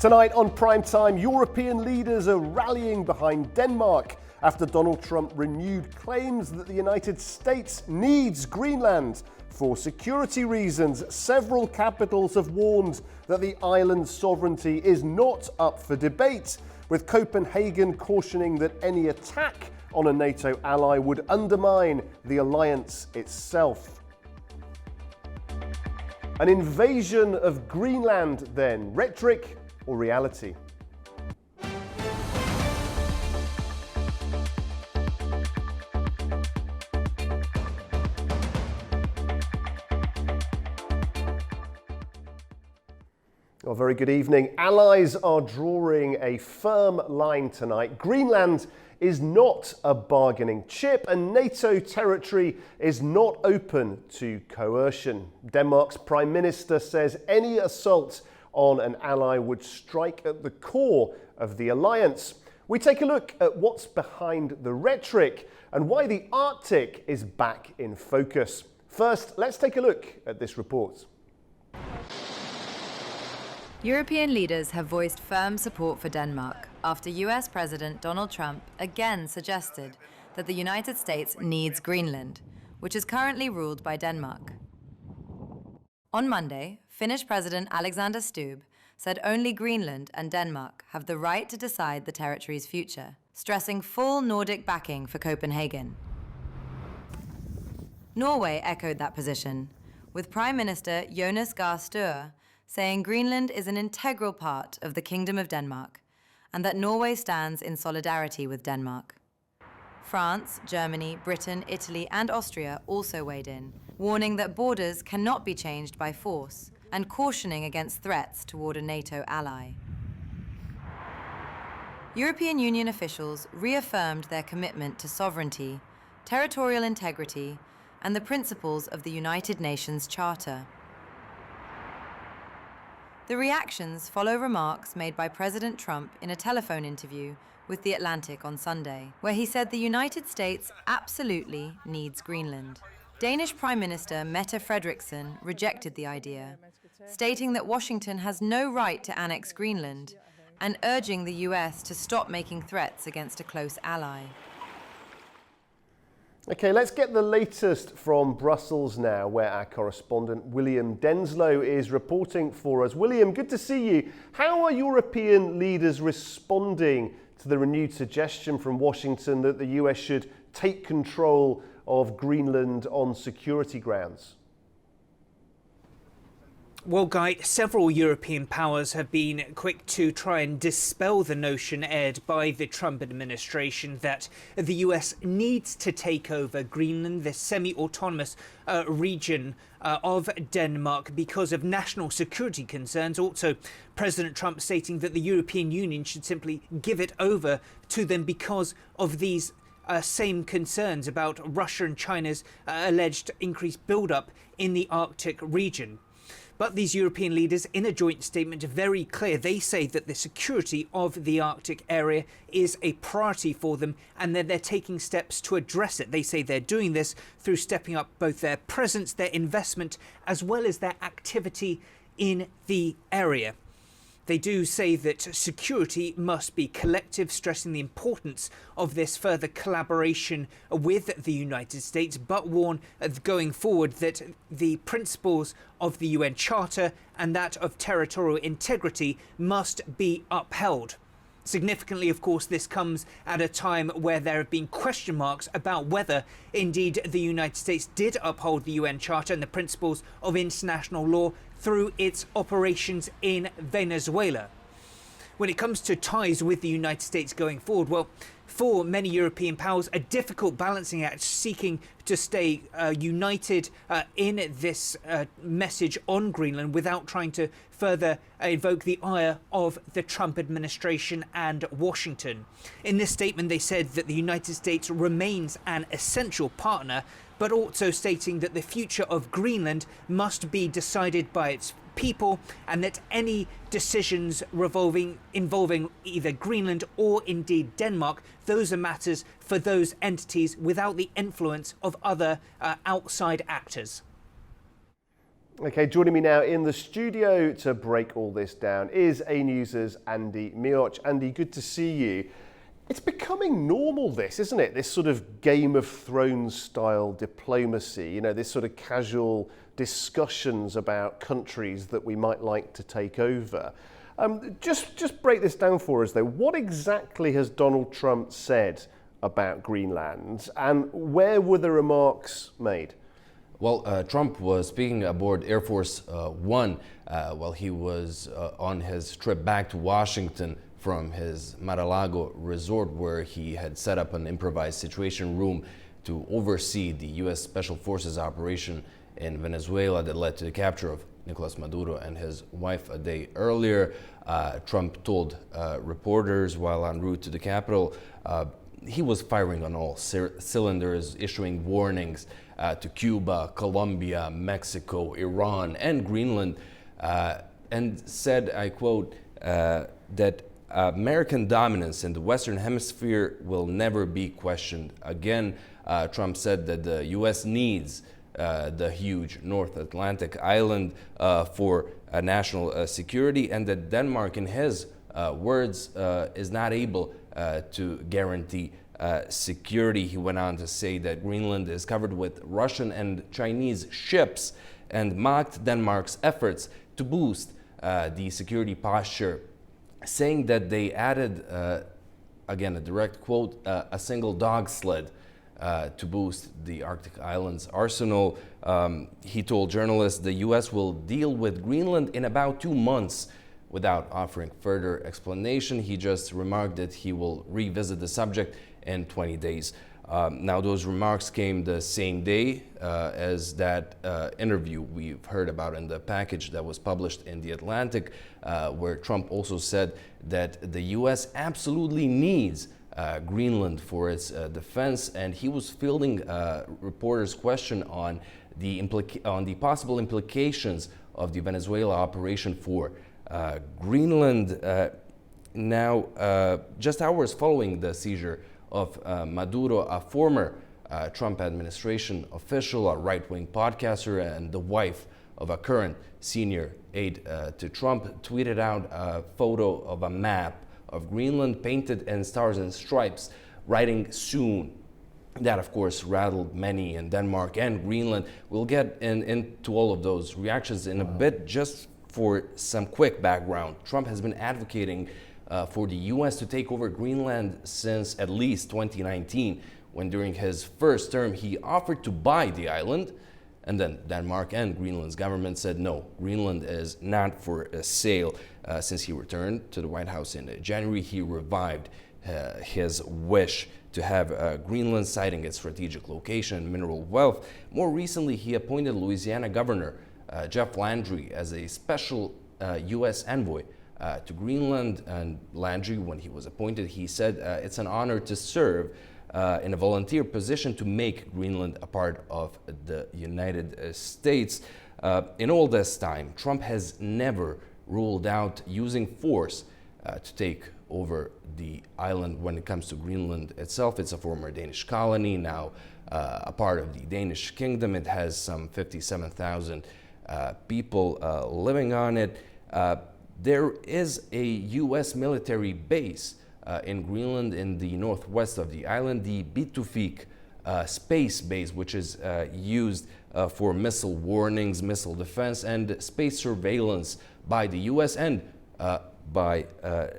Tonight on Primetime, European leaders are rallying behind Denmark after Donald Trump renewed claims that the United States needs Greenland for security reasons. Several capitals have warned that the island's sovereignty is not up for debate, with Copenhagen cautioning that any attack on a NATO ally would undermine the alliance itself. An invasion of Greenland then, rhetoric or reality? Well, very good evening. Allies are drawing a firm line tonight. Greenland is not a bargaining chip and NATO territory is not open to coercion. Denmark's Prime Minister says any assault on an ally would strike at the core of the alliance. We take a look at what's behind the rhetoric and why the Arctic is back in focus. First, let's take a look at this report. European leaders have voiced firm support for Denmark after US President Donald Trump again suggested that the United States needs Greenland, which is currently ruled by Denmark. On Monday, Finnish President Alexander Stubb said only Greenland and Denmark have the right to decide the territory's future, stressing full Nordic backing for Copenhagen. Norway echoed that position, with Prime Minister Jonas Gahr Støre saying Greenland is an integral part of the Kingdom of Denmark and that Norway stands in solidarity with Denmark. France, Germany, Britain, Italy and Austria also weighed in, warning that borders cannot be changed by force and cautioning against threats toward a NATO ally. European Union officials reaffirmed their commitment to sovereignty, territorial integrity and the principles of the United Nations Charter. The reactions follow remarks made by President Trump in a telephone interview with The Atlantic on Sunday, where he said the United States absolutely needs Greenland. Danish Prime Minister Mette Frederiksen rejected the idea, stating that Washington has no right to annex Greenland and urging the US to stop making threats against a close ally. Okay, let's get the latest from Brussels now, where our correspondent William Denslow is reporting for us. William, good to see you. How are European leaders responding to the renewed suggestion from Washington that the US should take control of Greenland on security grounds? Well, Guy, several European powers have been quick to try and dispel the notion aired by the Trump administration that the US needs to take over Greenland, the semi-autonomous region of Denmark, because of national security concerns. Also, President Trump stating that the European Union should simply give it over to them because of these same concerns about Russia and China's alleged increased build-up in the Arctic region. But these European leaders, in a joint statement, are very clear. They say that the security of the Arctic area is a priority for them and that they're taking steps to address it. They say they're doing this through stepping up both their presence, their investment, as well as their activity in the area. They do say that security must be collective, stressing the importance of this further collaboration with the United States, but warn going forward that the principles of the UN Charter and that of territorial integrity must be upheld. Significantly, of course, this comes at a time where there have been question marks about whether indeed the United States did uphold the UN Charter and the principles of international law through its operations in Venezuela. When it comes to ties with the United States going forward, well, for many European powers, a difficult balancing act seeking to stay united in this message on Greenland without trying to further invoke the ire of the Trump administration and Washington. In this statement, they said that the United States remains an essential partner, but also stating that the future of Greenland must be decided by its people and that any decisions involving either Greenland or indeed Denmark, those are matters for those entities without the influence of other outside actors. Okay, joining me now in the studio to break all this down is A News's Andy Mioch. Andy, good to see you. It's becoming normal, this, isn't it? This sort of Game of Thrones style diplomacy, you know, this sort of casual discussions about countries that we might like to take over. Just break this down for us, though. What exactly has Donald Trump said about Greenland, and where were the remarks made? Well, Trump was speaking aboard Air Force One while he was on his trip back to Washington from his Mar-a-Lago resort, where he had set up an improvised situation room to oversee the U.S. Special Forces operation in Venezuela that led to the capture of Nicolas Maduro and his wife a day earlier. Trump told reporters while en route to the Capitol he was firing on all cylinders, issuing warnings to Cuba, Colombia, Mexico, Iran, and Greenland, and said, I quote, that American dominance in the Western Hemisphere will never be questioned again. Trump said that the U.S. needs the huge North Atlantic island for national security, and that Denmark, in his words, is not able to guarantee security. He went on to say that Greenland is covered with Russian and Chinese ships, and mocked Denmark's efforts to boost the security posture, saying that they added, again, a direct quote, a single dog sled to boost the Arctic Islands arsenal. He told journalists the U.S. will deal with Greenland in about 2 months without offering further explanation. He just remarked that he will revisit the subject in 20 days. Now, those remarks came the same day as that interview we've heard about in the package that was published in The Atlantic, where Trump also said that the U.S. absolutely needs Greenland for its defense, and he was fielding reporters' question on the possible implications of the Venezuela operation for Greenland. Now, just hours following the seizure of Maduro, a former Trump administration official, a right-wing podcaster, and the wife of a current senior aide to Trump, tweeted out a photo of a map of Greenland painted in stars and stripes, writing "soon." That, of course, rattled many in Denmark and Greenland. We'll get into all of those reactions in a bit. Just for some quick background, Trump has been advocating for the U.S. to take over Greenland since at least 2019, when during his first term he offered to buy the island, and then Denmark and Greenland's government said no, Greenland is not for sale. Since he returned to the White House in January, he revived his wish to have Greenland, citing its strategic location and mineral wealth. More recently, he appointed Louisiana Governor Jeff Landry as a special U.S. envoy to Greenland. And Landry, when he was appointed, he said it's an honor to serve in a volunteer position to make Greenland a part of the United States. In all this time, Trump has never ruled out using force to take over the island. When it comes to Greenland itself, it's a former Danish colony, now a part of the Danish kingdom. It has some 57,000 people living on it. There is a U.S. military base in Greenland in the northwest of the island, the Bitufik space base, which is used for missile warnings, missile defense, and space surveillance by the U.S. and by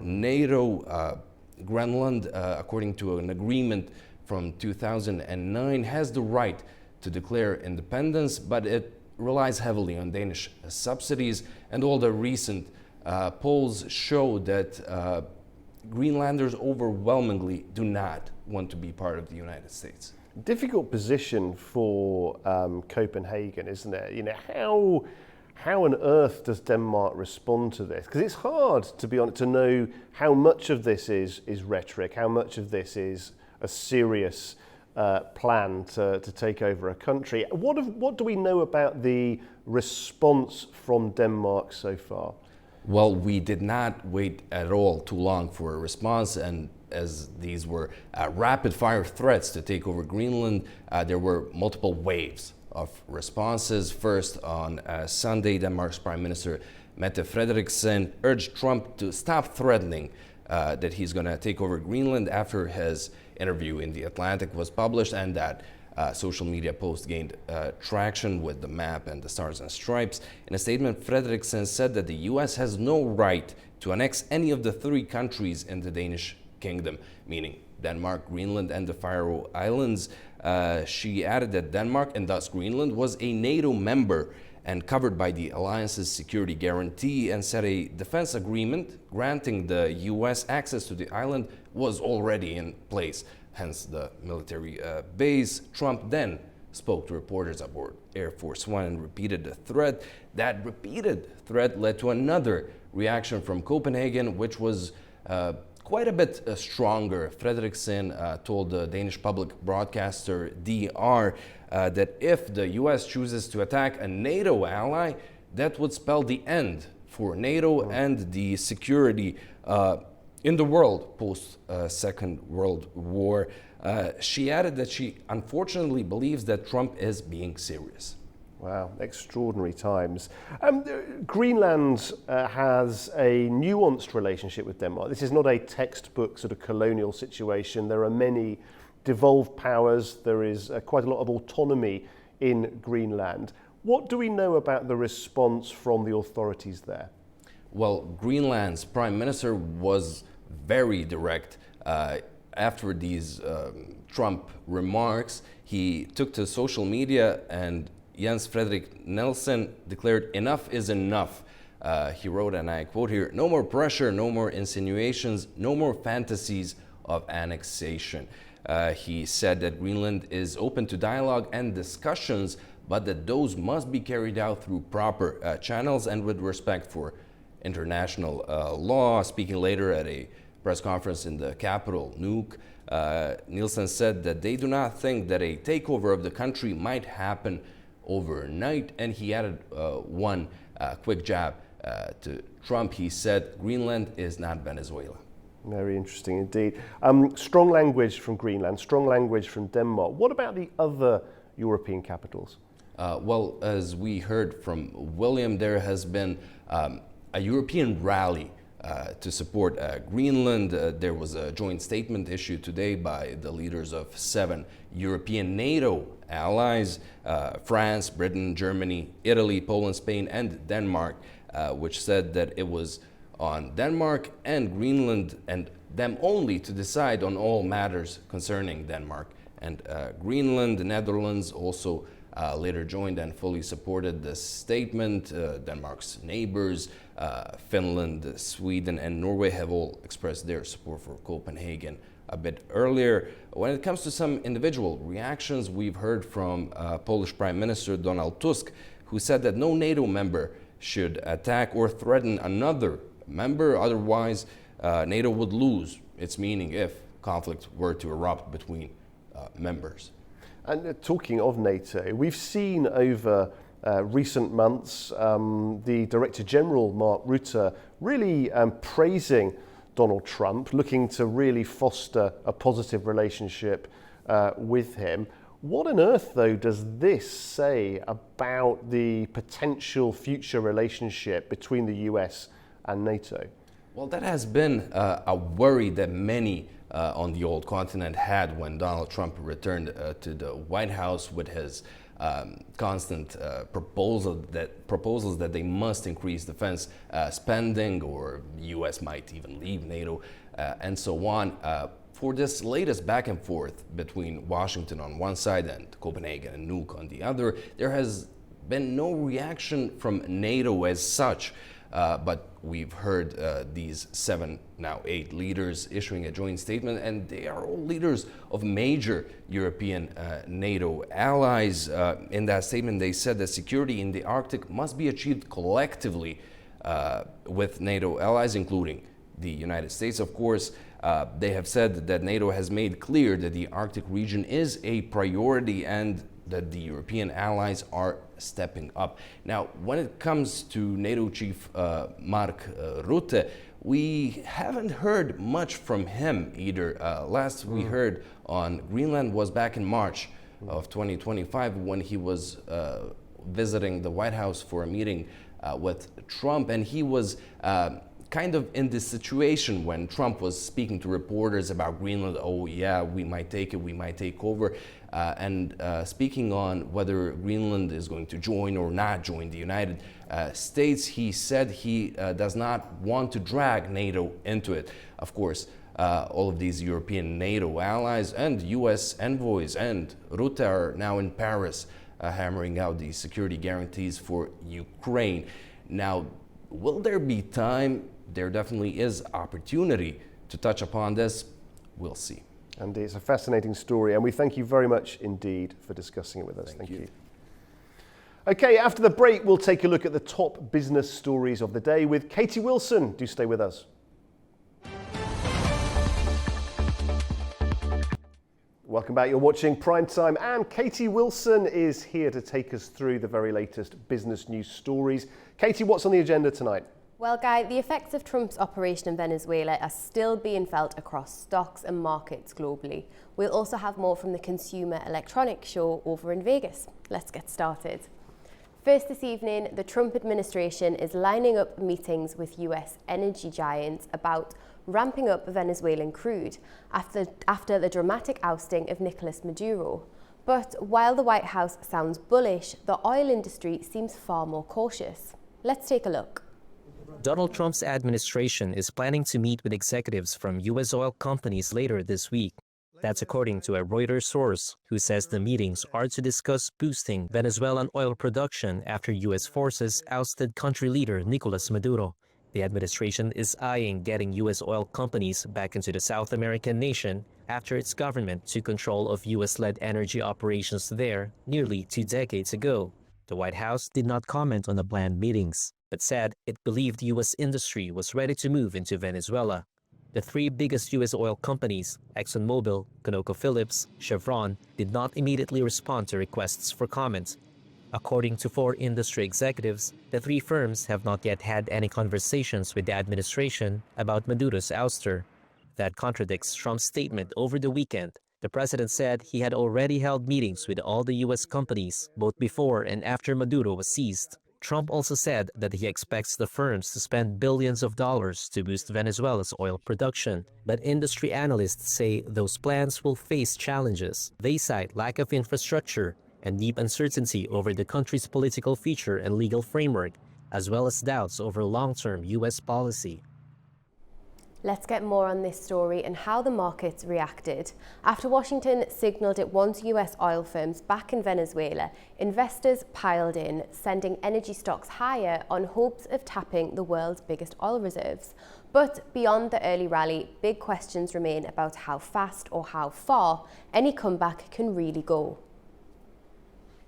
NATO. Greenland, according to an agreement from 2009, has the right to declare independence, but it relies heavily on Danish subsidies, and all the recent polls show that Greenlanders overwhelmingly do not want to be part of the United States. Difficult position for Copenhagen, isn't it? You know, how on earth does Denmark respond to this? Because it's hard, to be honest, to know how much of this is rhetoric, how much of this is a serious plan to take over a country. What do we know about the response from Denmark so far? Well, we did not wait at all too long for a response, and as these were rapid-fire threats to take over Greenland, there were multiple waves of responses. First, on Sunday, Denmark's Prime Minister Mette Frederiksen urged Trump to stop threatening that he's going to take over Greenland after his interview in The Atlantic was published, and that social media post gained traction with the map and the stars and stripes. In a statement, Frederiksen said that the U.S. has no right to annex any of the 3 countries in the Danish kingdom, meaning Denmark, Greenland, and the Faroe Islands. She added that Denmark, and thus Greenland, was a NATO member and covered by the alliance's security guarantee, and said a defense agreement granting the U.S. access to the island was already in place, hence the military base. Trump then spoke to reporters aboard Air Force One and repeated the threat. That repeated threat led to another reaction from Copenhagen, which was quite a bit stronger. Frederiksen told the Danish public broadcaster DR that if the U.S. chooses to attack a NATO ally, that would spell the end for NATO and the security in the world post Second World War. She added that she unfortunately believes that Trump is being serious. Wow, extraordinary times. Greenland has a nuanced relationship with Denmark. This is not a textbook sort of colonial situation. There are many devolved powers. There is quite a lot of autonomy in Greenland. What do we know about the response from the authorities there? Well, Greenland's prime minister was very direct. After these Trump remarks, he took to social media, and Jens Frederik Nielsen declared, "Enough is enough." He wrote, and I quote here, "No more pressure, no more insinuations, no more fantasies of annexation." He said that Greenland is open to dialogue and discussions, but that those must be carried out through proper channels and with respect for international law. Speaking later at a press conference in the capital, Nuuk, Nielsen said that they do not think that a takeover of the country might happen overnight, and he added one quick jab to Trump. He said, "Greenland is not Venezuela." Very interesting indeed. Strong language from Greenland, strong language from Denmark. What about the other European capitals? Well, as we heard from William, there has been a European rally to support Greenland. There was a joint statement issued today by the leaders of 7 European NATO allies, France, Britain, Germany, Italy, Poland, Spain, and Denmark, which said that it was on Denmark and Greenland and them only to decide on all matters concerning Denmark and Greenland. The Netherlands also later joined and fully supported this statement. Denmark's neighbors, Finland, Sweden, and Norway have all expressed their support for Copenhagen a bit earlier. When it comes to some individual reactions, we've heard from Polish Prime Minister Donald Tusk, who said that no NATO member should attack or threaten another member, otherwise NATO would lose its meaning if conflict were to erupt between members. And talking of NATO, we've seen over recent months the Director General, Mark Rutte, really praising Donald Trump, looking to really foster a positive relationship with him. What on earth, though, does this say about the potential future relationship between the US and NATO? Well, that has been a worry that many on the old continent had when Donald Trump returned to the White House with his constant proposals that they must increase defense spending, or the U.S. might even leave NATO, and so on. For this latest back and forth between Washington on one side and Copenhagen and Nuuk on the other, there has been no reaction from NATO as such. But we've heard these 7, now 8 leaders issuing a joint statement, and they are all leaders of major European NATO allies. In that statement, they said that security in the Arctic must be achieved collectively with NATO allies, including the United States, of course. They have said that NATO has made clear that the Arctic region is a priority and that the European allies are stepping up. Now, when it comes to NATO chief Mark Rutte, we haven't heard much from him either. Last we heard on Greenland was back in March of 2025 when he was visiting the White House for a meeting with Trump, and he was kind of in this situation when Trump was speaking to reporters about Greenland. Oh yeah, we might take it, we might take over, and speaking on whether Greenland is going to join or not join the United States. He said he does not want to drag NATO into it. Of course, all of these European NATO allies and US envoys and Rutte are now in Paris hammering out the security guarantees for Ukraine. Now, will there be time? There definitely is opportunity to touch upon this. We'll see. And it's a fascinating story, and we thank you very much indeed for discussing it with us. Thank you. Okay, after the break, we'll take a look at the top business stories of the day with Katie Wilson. Do stay with us. Welcome back. You're watching Primetime, and Katie Wilson is here to take us through the very latest business news stories. Katie, what's on the agenda tonight? Well, Guy, the effects of Trump's operation in Venezuela are still being felt across stocks and markets globally. We'll also have more from the Consumer Electronics Show over in Vegas. Let's get started. First this evening, the Trump administration is lining up meetings with US energy giants about ramping up Venezuelan crude after the dramatic ousting of Nicolas Maduro. But while the White House sounds bullish, the oil industry seems far more cautious. Let's take a look. Donald Trump's administration is planning to meet with executives from U.S. oil companies later this week. That's according to a Reuters source, who says the meetings are to discuss boosting Venezuelan oil production after U.S. forces ousted country leader Nicolas Maduro. The administration is eyeing getting U.S. oil companies back into the South American nation after its government took control of U.S.-led energy operations there nearly 2 decades ago. The White House did not comment on the planned meetings, but said it believed U.S. industry was ready to move into Venezuela. The 3 biggest U.S. oil companies, ExxonMobil, ConocoPhillips, Chevron, did not immediately respond to requests for comment. According to 4 industry executives, the 3 firms have not yet had any conversations with the administration about Maduro's ouster. That contradicts Trump's statement over the weekend. The president said he had already held meetings with all the U.S. companies, both before and after Maduro was seized. Trump also said that he expects the firms to spend billions of dollars to boost Venezuela's oil production. But industry analysts say those plans will face challenges. They cite lack of infrastructure and deep uncertainty over the country's political future and legal framework, as well as doubts over long-term U.S. policy. Let's get more on this story and how the markets reacted. After Washington signaled it wants US oil firms back in Venezuela, investors piled in, sending energy stocks higher on hopes of tapping the world's biggest oil reserves. But beyond the early rally, big questions remain about how fast or how far any comeback can really go.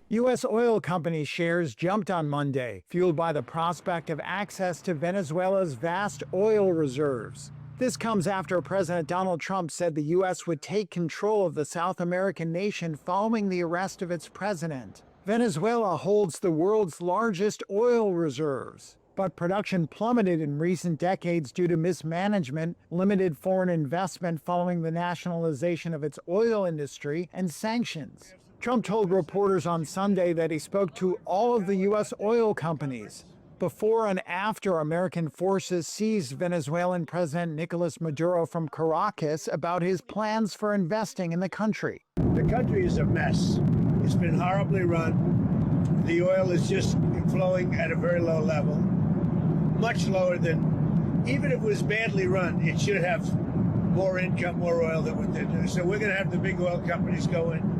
U.S. oil company shares jumped on Monday, fueled by the prospect of access to Venezuela's vast oil reserves. This comes after President Donald Trump said the U.S. would take control of the South American nation following the arrest of its president. Venezuela holds the world's largest oil reserves, but production plummeted in recent decades due to mismanagement, limited foreign investment following the nationalization of its oil industry, and sanctions. Trump told reporters on Sunday that he spoke to all of the U.S. oil companies before and after American forces seized Venezuelan President Nicolas Maduro from Caracas about his plans for investing in the country. The country is a mess. It's been horribly run. The oil is just flowing at a very low level, much lower than, even if it was badly run, it should have more income, more oil than what they're doing. So we're going to have the big oil companies go in.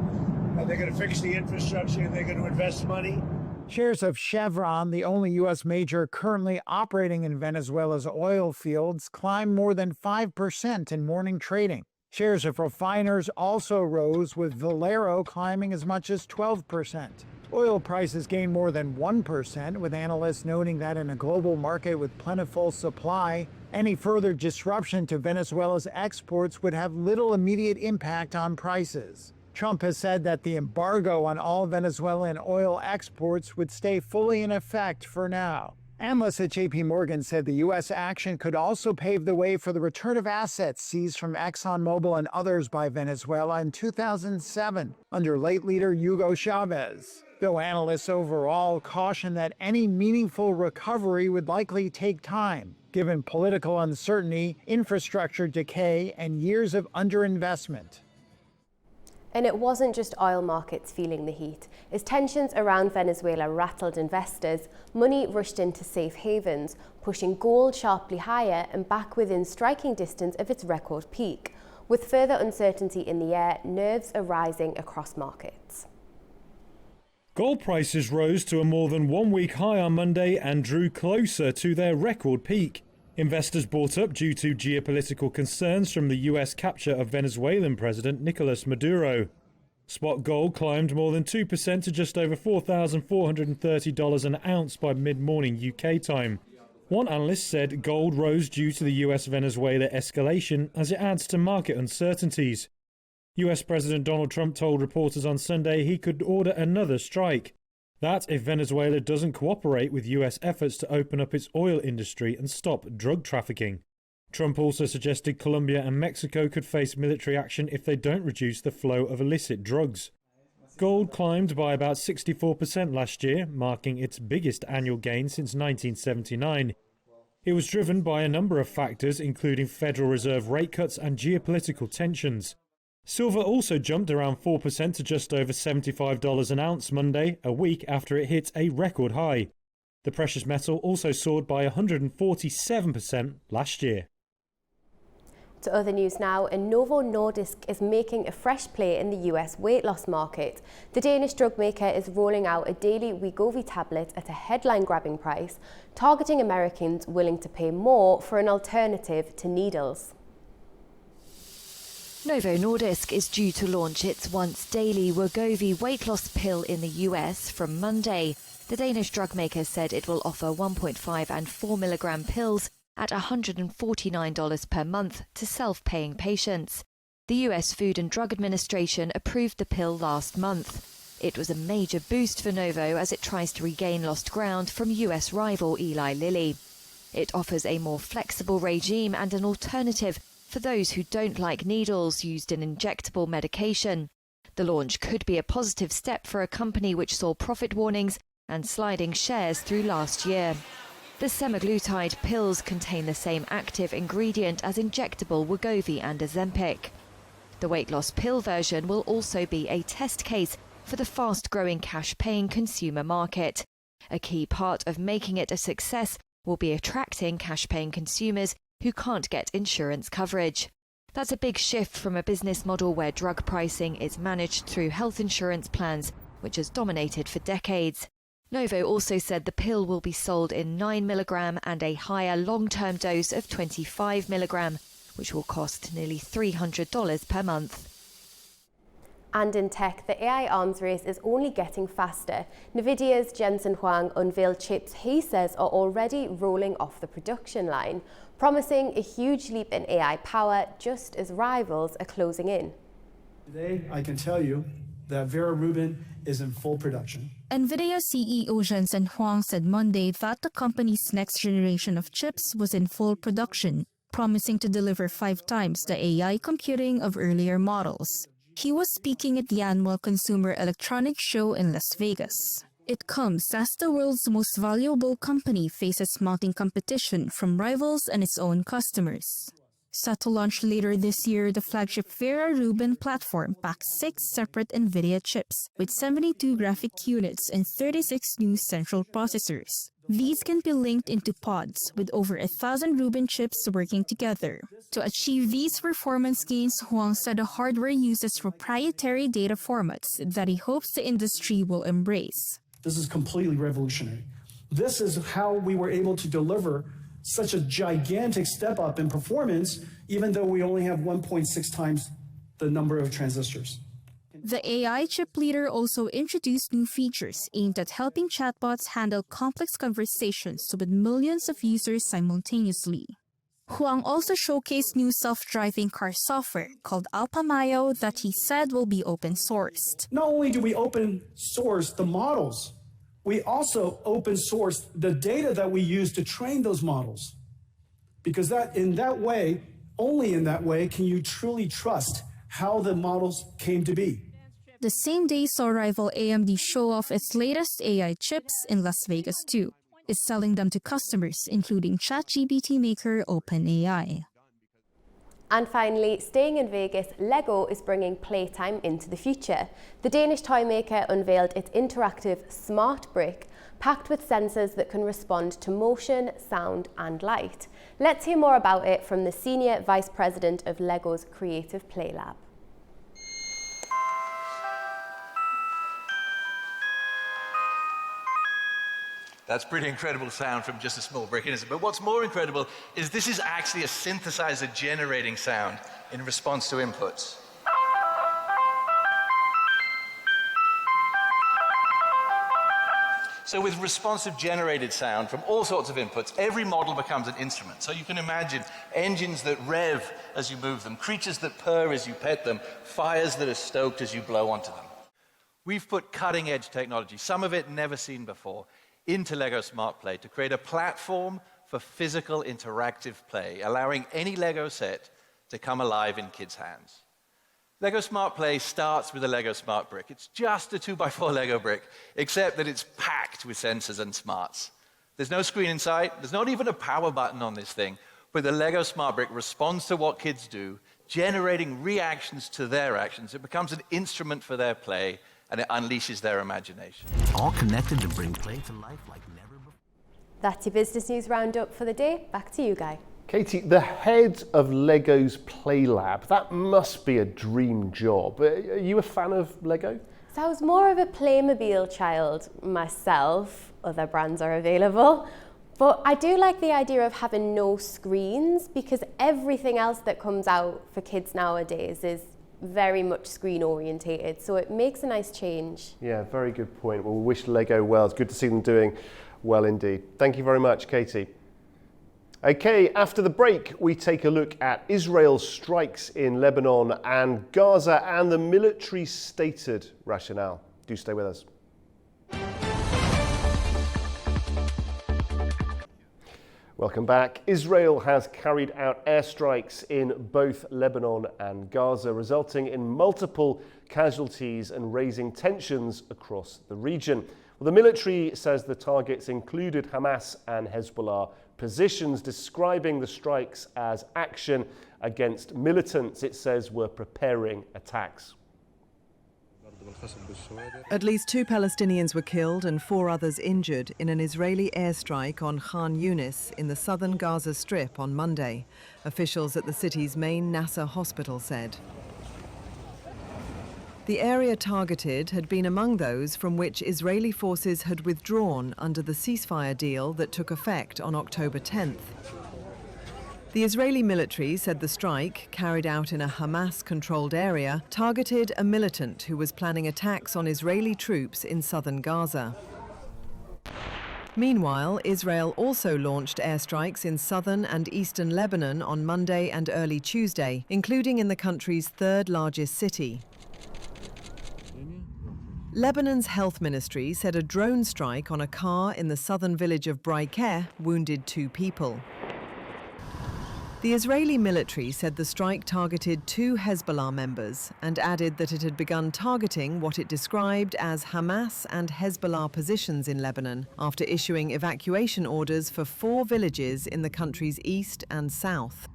They're going to fix the infrastructure. They're going to invest money. Shares of Chevron, the only U.S. major currently operating in Venezuela's oil fields, climbed more than 5% in morning trading. Shares of refiners also rose, with Valero climbing as much as 12%. Oil prices gained more than 1%, with analysts noting that in a global market with plentiful supply, any further disruption to Venezuela's exports would have little immediate impact on prices. Trump has said that the embargo on all Venezuelan oil exports would stay fully in effect for now. Analysts at JP Morgan said the U.S. action could also pave the way for the return of assets seized from ExxonMobil and others by Venezuela in 2007 under late leader Hugo Chavez. Though analysts overall caution that any meaningful recovery would likely take time, given political uncertainty, infrastructure decay, and years of underinvestment. And it wasn't just oil markets feeling the heat. As tensions around Venezuela rattled investors, money rushed into safe havens, pushing gold sharply higher and back within striking distance of its record peak. With further uncertainty in the air, nerves are rising across markets. Gold prices rose to a more than 1 week high on Monday and drew closer to their record peak. Investors bought up due to geopolitical concerns from the US capture of Venezuelan President Nicolas Maduro. Spot gold climbed more than 2% to just over $4,430 an ounce by mid-morning UK time. One analyst said gold rose due to the US-Venezuela escalation as it adds to market uncertainties. US President Donald Trump told reporters on Sunday he could order another strike. That if Venezuela doesn't cooperate with US efforts to open up its oil industry and stop drug trafficking. Trump also suggested Colombia and Mexico could face military action if they don't reduce the flow of illicit drugs. Gold climbed by about 64% last year, marking its biggest annual gain since 1979. It was driven by a number of factors, including Federal Reserve rate cuts and geopolitical tensions. Silver also jumped around 4% to just over $75 an ounce Monday, a week after it hit a record high. The precious metal also soared by 147% last year. To other news now, and Novo Nordisk is making a fresh play in the US weight loss market. The Danish drug maker is rolling out a daily Wegovy tablet at a headline-grabbing price, targeting Americans willing to pay more for an alternative to needles. Novo Nordisk is due to launch its once-daily Wegovy weight loss pill in the US from Monday. The Danish drug maker said it will offer 1.5 and 4 milligram pills at $149 per month to self-paying patients. The US Food and Drug Administration approved the pill last month. It was a major boost for Novo as it tries to regain lost ground from US rival Eli Lilly. It offers a more flexible regime and an alternative for those who don't like needles used in injectable medication. The launch could be a positive step for a company which saw profit warnings and sliding shares through last year. The semaglutide pills contain the same active ingredient as injectable Wegovy and Ozempic. The weight loss pill version will also be a test case for the fast-growing cash-paying consumer market. A key part of making it a success will be attracting cash-paying consumers who can't get insurance coverage. That's a big shift from a business model where drug pricing is managed through health insurance plans, which has dominated for decades. Novo also said the pill will be sold in 9 milligram and a higher long-term dose of 25 milligram, which will cost nearly $300 per month. And in tech, the AI arms race is only getting faster. Nvidia's Jensen Huang unveiled chips he says are already rolling off the production line, promising a huge leap in AI power just as rivals are closing in. Today, I can tell you that Vera Rubin is in full production. NVIDIA CEO Jensen Huang said Monday that the company's next generation of chips was in full production, promising to deliver 5 times the AI computing of earlier models. He was speaking at the annual Consumer Electronics Show in Las Vegas. It comes as the world's most valuable company faces mounting competition from rivals and its own customers. Set to launch later this year, the flagship Vera Rubin platform packs 6 separate NVIDIA chips with 72 graphic units and 36 new central processors. These can be linked into pods with over 1,000 Rubin chips working together. To achieve these performance gains, Huang said the hardware uses proprietary data formats that he hopes the industry will embrace. This is completely revolutionary. This is how we were able to deliver such a gigantic step up in performance, even though we only have 1.6 times the number of transistors. The AI chip leader also introduced new features aimed at helping chatbots handle complex conversations with millions of users simultaneously. Huang also showcased new self-driving car software called Alpamayo that he said will be open-sourced. Not only do we open source the models, We also open sourced the data that we use to train those models. Because only in that way, can you truly trust how the models came to be. The same day saw rival AMD show off its latest AI chips in Las Vegas too. It's selling them to customers, including ChatGPT maker OpenAI. And finally, staying in Vegas, Lego is bringing playtime into the future. The Danish toy maker unveiled its interactive smart brick, packed with sensors that can respond to motion, sound and light. Let's hear more about it from the Senior Vice President of Lego's Creative Play Lab. That's pretty incredible sound from just a small brick, isn't it? But what's more incredible is this is actually a synthesizer generating sound in response to inputs. So with responsive generated sound from all sorts of inputs, every model becomes an instrument. So you can imagine engines that rev as you move them, creatures that purr as you pet them, fires that are stoked as you blow onto them. We've put cutting edge technology, some of it never seen before, into LEGO Smart Play to create a platform for physical interactive play, allowing any LEGO set to come alive in kids' hands. LEGO Smart Play starts with a LEGO Smart Brick. It's just a 2x4 LEGO brick, except that it's packed with sensors and smarts. There's no screen in sight, there's not even a power button on this thing, but the LEGO Smart Brick responds to what kids do, generating reactions to their actions. It becomes an instrument for their play, and it unleashes their imagination. All connected to bring play to life like never before. That's your business news roundup for the day. Back to you, Guy. Katie, the head of Lego's Play Lab, that must be a dream job. Are you a fan of Lego? So I was more of a Playmobil child myself. Other brands are available. But I do like the idea of having no screens, because everything else that comes out for kids nowadays is very much screen orientated, so it makes a nice change. Yeah, very good point. Well, we wish Lego well. It's good to see them doing well indeed. Thank you very much, Katie. Okay, after the break, we take a look at Israel's strikes in Lebanon and Gaza and the military stated rationale. Do stay with us. Welcome back. Israel has carried out airstrikes in both Lebanon and Gaza, resulting in multiple casualties and raising tensions across the region. Well, the military says the targets included Hamas and Hezbollah positions, describing the strikes as action against militants it says were preparing attacks. At least 2 Palestinians were killed and 4 others injured in an Israeli airstrike on Khan Yunis in the southern Gaza Strip on Monday, officials at the city's main Nasser hospital said. The area targeted had been among those from which Israeli forces had withdrawn under the ceasefire deal that took effect on October 10th. The Israeli military said the strike, carried out in a Hamas-controlled area, targeted a militant who was planning attacks on Israeli troops in southern Gaza. Meanwhile, Israel also launched airstrikes in southern and eastern Lebanon on Monday and early Tuesday, including in the country's third largest city. Lebanon's health ministry said a drone strike on a car in the southern village of Braikeh wounded 2 people. The Israeli military said the strike targeted 2 Hezbollah members and added that it had begun targeting what it described as Hamas and Hezbollah positions in Lebanon after issuing evacuation orders for 4 villages in the country's east and south.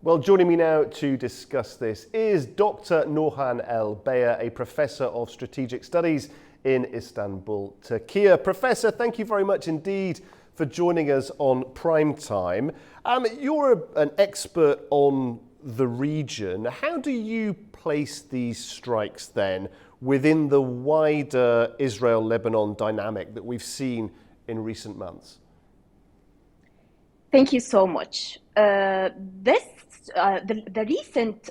Well, joining me now to discuss this is Dr. Norhan El Beyer, a professor of strategic studies in Istanbul, Turkey. Professor, thank you very much indeed for joining us on Prime Time. You're an expert on the region. How do you place these strikes then within the wider Israel-Lebanon dynamic that we've seen in recent months? Thank you so much. The recent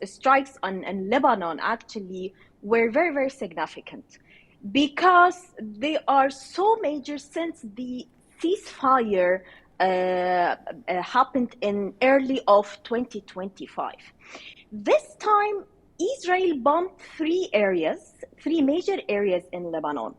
strikes in Lebanon actually were very, very significant because they are so major since the ceasefire happened in early of 2025. This time, Israel bombed three major areas in Lebanon.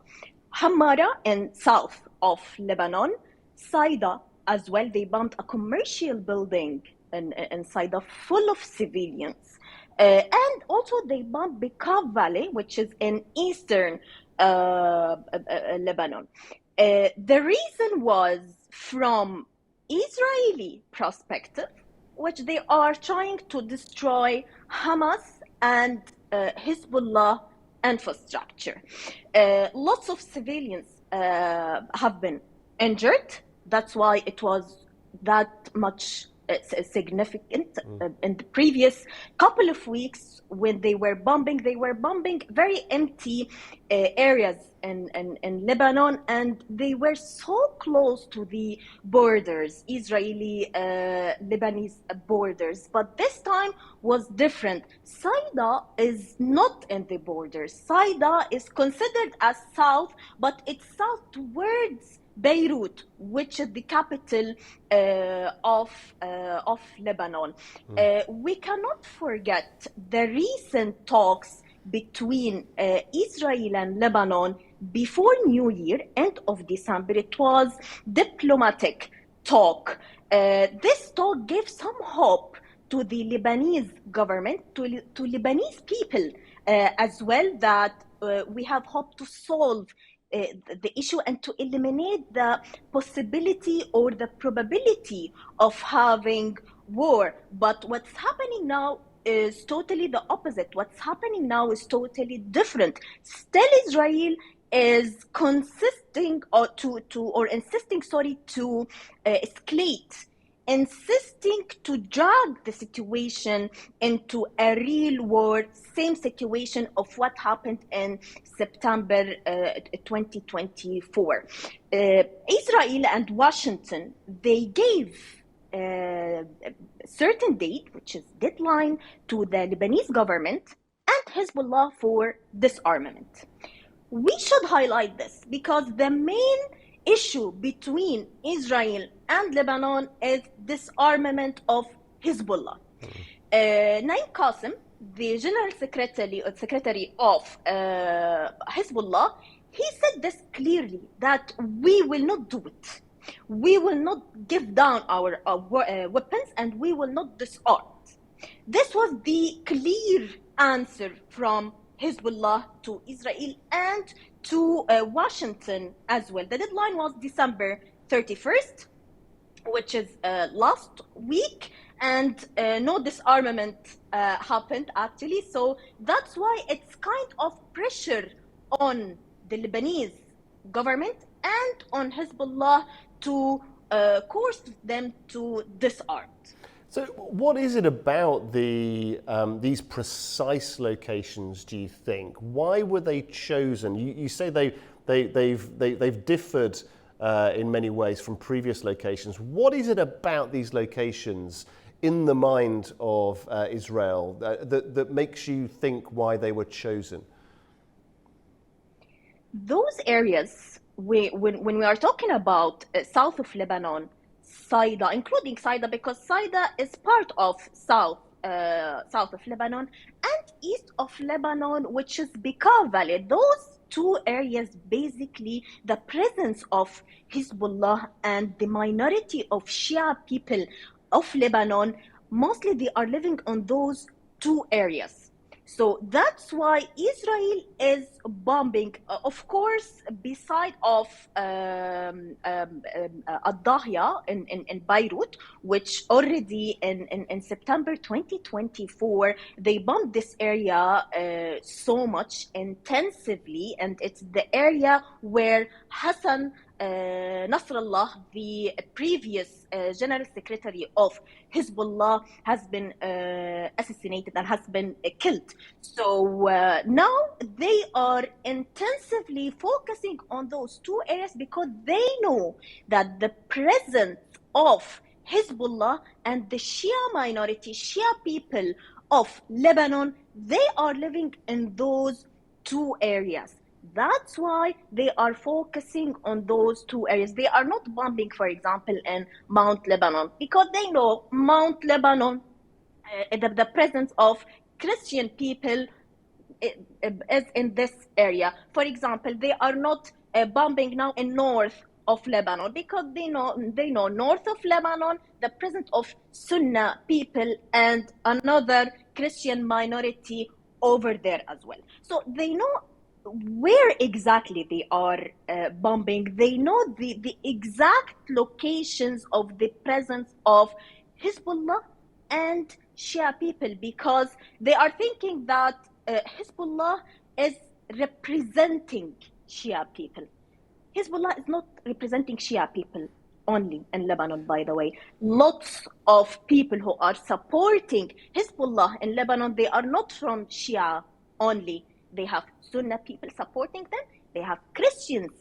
Hamara in south of Lebanon, Saida as well. They bombed a commercial building in Saida full of civilians. And also they bombed Bekaa Valley, which is in eastern Lebanon. The reason was from Israeli perspective, which they are trying to destroy Hamas and Hezbollah infrastructure. Lots of civilians have been injured. That's why it was that much significant. In the previous couple of weeks when they were bombing very empty areas in Lebanon, and they were so close to the borders, Israeli Lebanese borders. But this time was different. Saida is not in the borders. Saida is considered as south, but it's south towards Beirut, which is the capital of Lebanon. We cannot forget the recent talks between Israel and Lebanon before New Year, end of December. It was diplomatic talk. This talk gave some hope to the Lebanese government, to Lebanese people as well, that we have hope to solve the issue and to eliminate the possibility or the probability of having war. But what's happening now is totally the opposite. What's happening now is totally different. Still, Israel is insisting to escalate, insisting to drag the situation into a real war, same situation of what happened in September 2024. Israel and Washington, they gave a certain date, which is deadline, to the Lebanese government and Hezbollah for disarmament. We should highlight this because the main issue between Israel and Lebanon is disarmament of Hezbollah. Naim Qassem, the General Secretary of Hezbollah, he said this clearly, that we will not do it. We will not give down our weapons, and we will not disarm. This was the clear answer from Hezbollah to Israel and to Washington as well. The deadline was December 31st, which is last week, and no disarmament happened actually. So that's why it's kind of pressure on the Lebanese government and on Hezbollah to coerce them to disarm. So what is it about these precise locations, do you think? Why were they chosen? You say they've differed in many ways from previous locations. What is it about these locations in the mind of Israel that makes you think why they were chosen? Those areas, when we are talking about south of Lebanon, Saida, including Saida, because Saida is part of south of Lebanon, and east of Lebanon, which is Bekaa Valley. Those two areas, basically the presence of Hezbollah and the minority of Shia people of Lebanon, mostly they are living on those two areas. So that's why Israel is bombing, of course, beside of Al-Dahya in Beirut, which already in September 2024, they bombed this area so much intensively, and it's the area where Hassan Nasrallah, the previous General Secretary of Hezbollah, has been assassinated and has been killed. So now they are intensively focusing on those two areas because they know that the presence of Hezbollah and the Shia minority, Shia people of Lebanon, they are living in those two areas. That's why they are focusing on those two areas. They are not bombing, for example, in Mount Lebanon, because they know Mount Lebanon, the presence of Christian people is in this area. For example, they are not bombing now in north of Lebanon because they know north of Lebanon the presence of Sunni people and another Christian minority over there as well. So they know where exactly they are bombing. They know the exact locations of the presence of Hezbollah and Shia people because they are thinking that Hezbollah is representing Shia people. Hezbollah is not representing Shia people only in Lebanon, by the way. Lots of people who are supporting Hezbollah in Lebanon, they are not from Shia only. They have Sunni people supporting them. They have Christians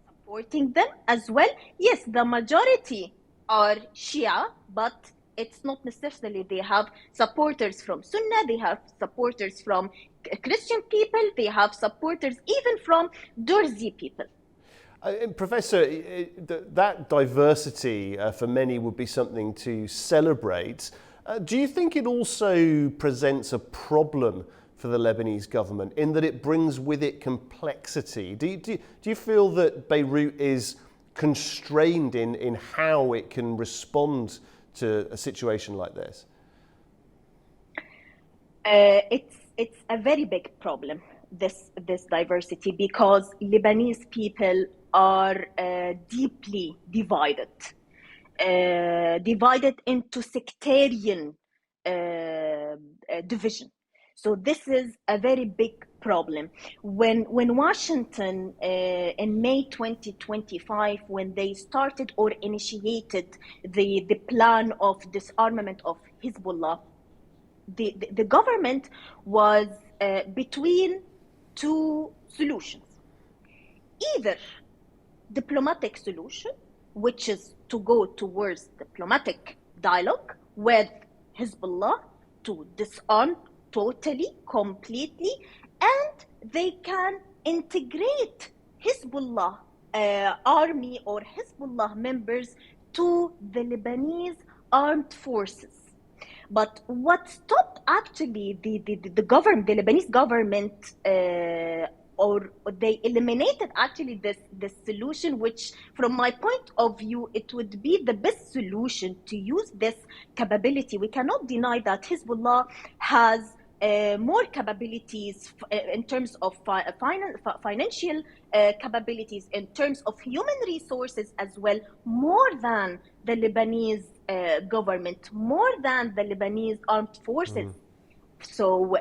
supporting them as well. Yes, the majority are Shia, but it's not necessarily. They have supporters from Sunni, they have supporters from Christian people, they have supporters even from Durzi people. Professor, that diversity for many would be something to celebrate. Do you think it also presents a problem for the Lebanese government in that it brings with it complexity? Do you feel that Beirut is constrained in how it can respond to a situation like this? It's a very big problem, this diversity, because Lebanese people are deeply divided into sectarian division. So this is a very big problem. When Washington in May 2025, when they started or initiated the plan of disarmament of Hezbollah, the government was between two solutions. Either diplomatic solution, which is to go towards diplomatic dialogue with Hezbollah to disarm totally, completely, and they can integrate Hezbollah army or Hezbollah members to the Lebanese armed forces. But what stopped actually the Lebanese government, or they eliminated actually this solution, which from my point of view, it would be the best solution to use this capability. We cannot deny that Hezbollah has more capabilities in terms of financial capabilities, in terms of human resources as well, more than the Lebanese government, more than the Lebanese armed forces. So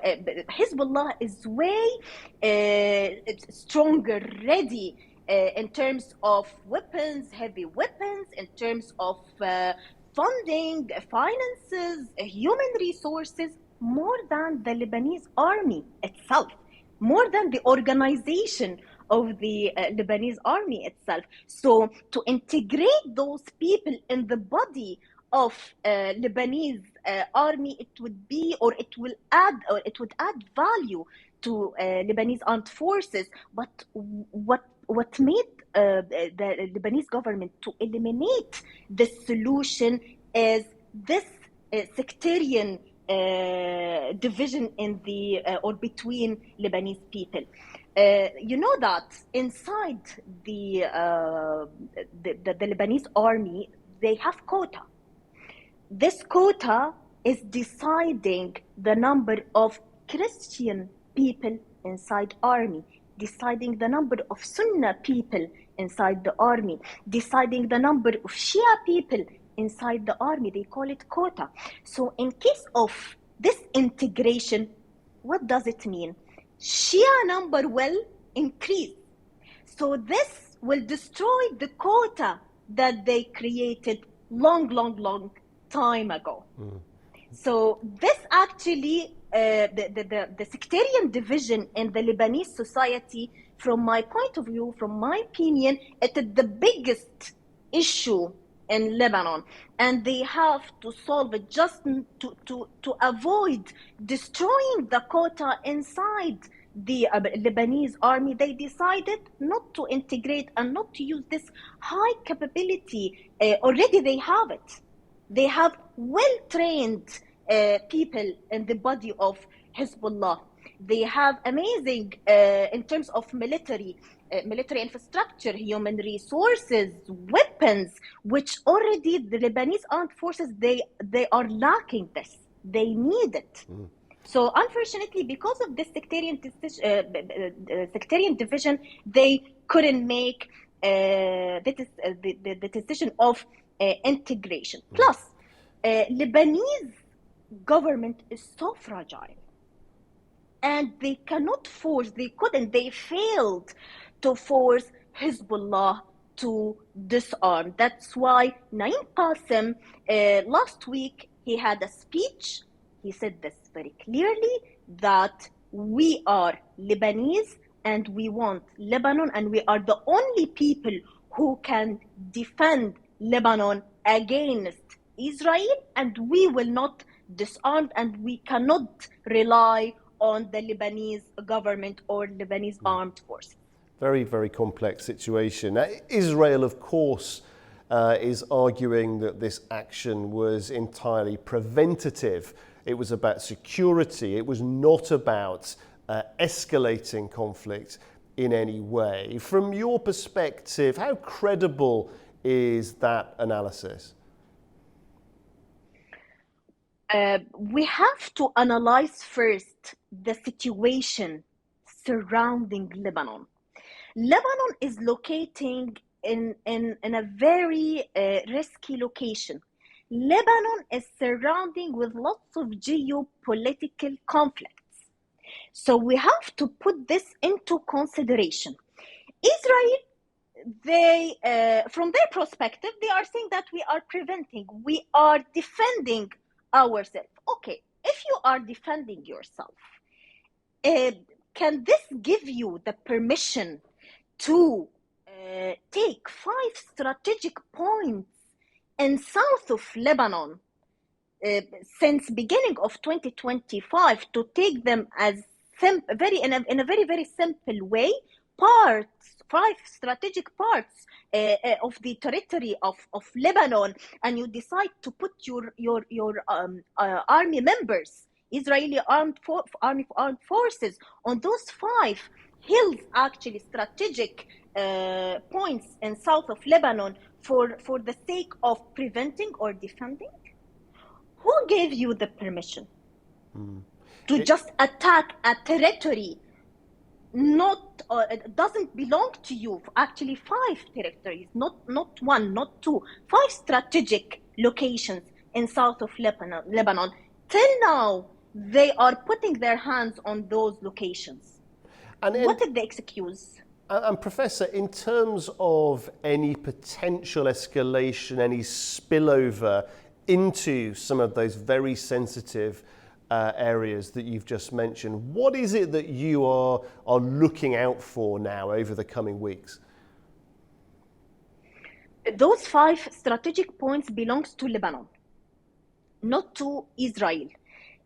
Hezbollah is way stronger, ready in terms of weapons, heavy weapons, in terms of funding, finances, human resources, more than the Lebanese army itself, more than the organization of the Lebanese army itself. So to integrate those people in the body of Lebanese army, it would be, or it would add value to Lebanese armed forces. But what made the Lebanese government to eliminate this solution is this sectarian division in the or between Lebanese people. You know that inside the Lebanese army, they have quota. This quota is deciding the number of Christian people inside army, deciding the number of Sunni people inside the army, deciding the number of Shia people inside the army. They call it quota. So in case of this integration, what does it mean? Shia number will increase. So this will destroy the quota that they created long time ago. So this actually, the sectarian division in the Lebanese society, from my point of view, from my opinion, it is the biggest issue in Lebanon, and they have to solve it just to avoid destroying the quota inside the Lebanese army. They decided not to integrate and not to use this high capability. Already they have it. They have well-trained people in the body of Hezbollah. They have amazing, in terms of military infrastructure, human resources, weapons, which already the Lebanese armed forces, they are lacking this. They need it. So unfortunately, because of this sectarian division, they couldn't make the decision of integration. Plus, Lebanese government is so fragile, and they failed to force Hezbollah to disarm. That's why Naim Qassem, last week, he had a speech. He said this very clearly, that we are Lebanese and we want Lebanon, and we are the only people who can defend Lebanon against Israel, and we will not disarm, and we cannot rely on the Lebanese government or Lebanese armed forces. Very, very complex situation. Now, Israel, of course, is arguing that this action was entirely preventative. It was about security. It was not about escalating conflict in any way. From your perspective, how credible is that analysis? We have to analyze first the situation surrounding Lebanon. Lebanon is located in a very risky location. Lebanon is surrounding with lots of geopolitical conflicts. So we have to put this into consideration. Israel, from their perspective, they are saying that we are preventing, we are defending ourselves. Okay, if you are defending yourself, can this give you the permission to take 5 strategic points in south of Lebanon since beginning of 2025, to take them as in a very, very simple way, 5 strategic parts of the territory of Lebanon, and you decide to put your army members, Israeli armed forces, on those 5 hills, actually strategic points in south of Lebanon, for the sake of preventing or defending? Who gave you the permission to just attack a territory it doesn't belong to you? Actually, 5 territories, not 1, not 2, 5 strategic locations in south of Lebanon. Till now, they are putting their hands on those locations. What did they excuse? And Professor, in terms of any potential escalation, any spillover into some of those very sensitive areas that you've just mentioned, what is it that you are looking out for now over the coming weeks? Those 5 strategic points belongs to Lebanon, not to Israel.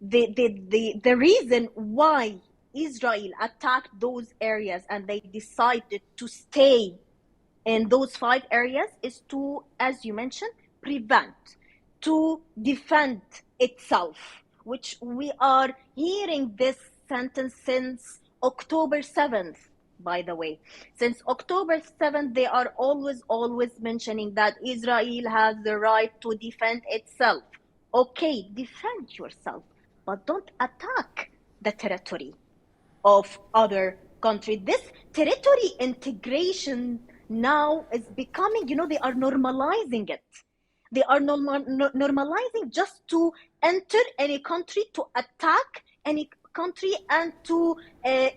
The reason why Israel attacked those areas and they decided to stay in those 5 areas is to, as you mentioned, prevent, to defend itself, which we are hearing this sentence since October 7th, by the way. Since October 7th, they are always mentioning that Israel has the right to defend itself. Okay, defend yourself, but don't attack the territory of other country. This territory integration now is becoming, they are normalizing it. They are normalizing just to enter any country, to attack any country, and to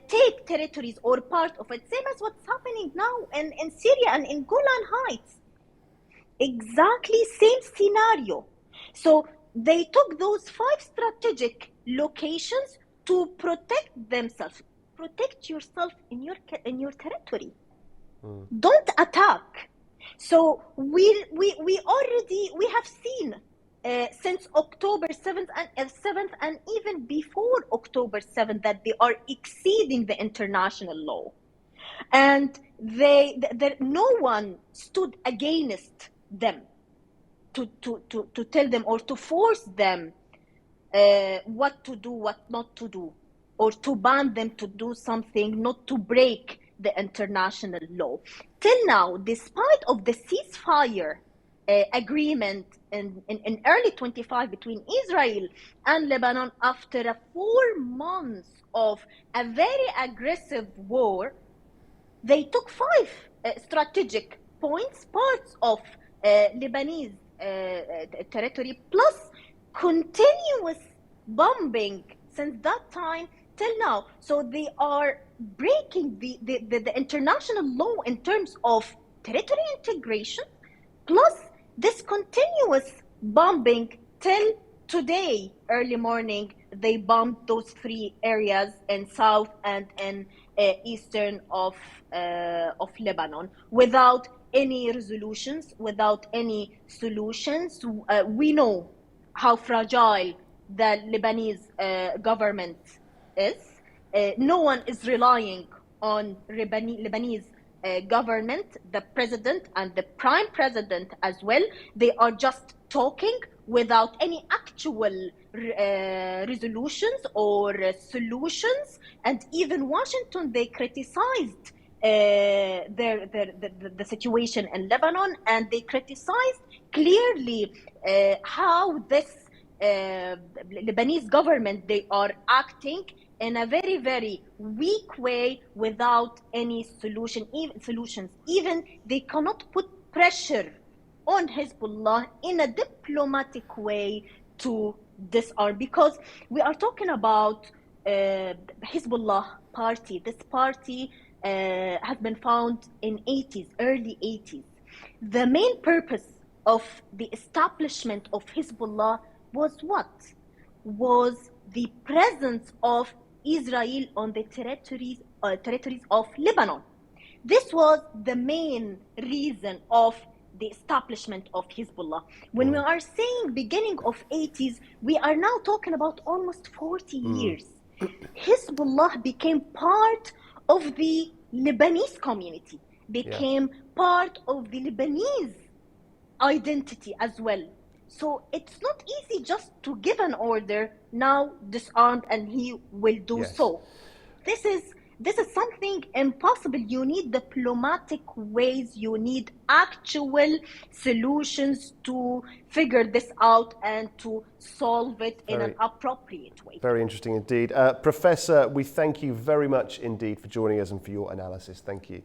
take territories or part of it. Same as what's happening now in Syria and in Golan Heights. Exactly same scenario. So they took those 5 strategic locations to protect themselves. Protect yourself in your territory. Don't attack. So we have seen since October 7th and even before October 7th that they are exceeding the international law, and no one stood against them to tell them or to force them what to do, what not to do. or to ban them to do something, not to break the international law. Till now, despite of the ceasefire agreement in early 25 between Israel and Lebanon, after 4 months of a very aggressive war, they took 5 strategic points, parts of Lebanese territory, plus continuous bombing since that time till now. So they are breaking the international law in terms of territory integration, plus this continuous bombing till today, early morning, they bombed those 3 areas in south and in eastern of Lebanon without any resolutions, without any solutions. We know how fragile the Lebanese government is. No one is relying on Lebanese government, the president and the prime president as well. They are just talking without any actual resolutions or solutions. And even Washington, they criticized the situation in Lebanon, and they criticized clearly how this Lebanese government, they are acting in a very, very weak way without any solutions. Even they cannot put pressure on Hezbollah in a diplomatic way to disarm, because we are talking about Hezbollah party. This party has been found in early 80s. The main purpose of the establishment of Hezbollah was what? Was the presence of Israel on the territories of Lebanon. This was the main reason of the establishment of Hezbollah. When we are saying beginning of 80s, we are now talking about almost 40 years. Hezbollah became part of the Lebanese community, became part of the Lebanese identity as well. So it's not easy just to give an order, now disarmed, and he will do so. This is something impossible. You need diplomatic ways, you need actual solutions to figure this out and to solve it in an appropriate way. Very interesting indeed. Professor, we thank you very much indeed for joining us and for your analysis. Thank you.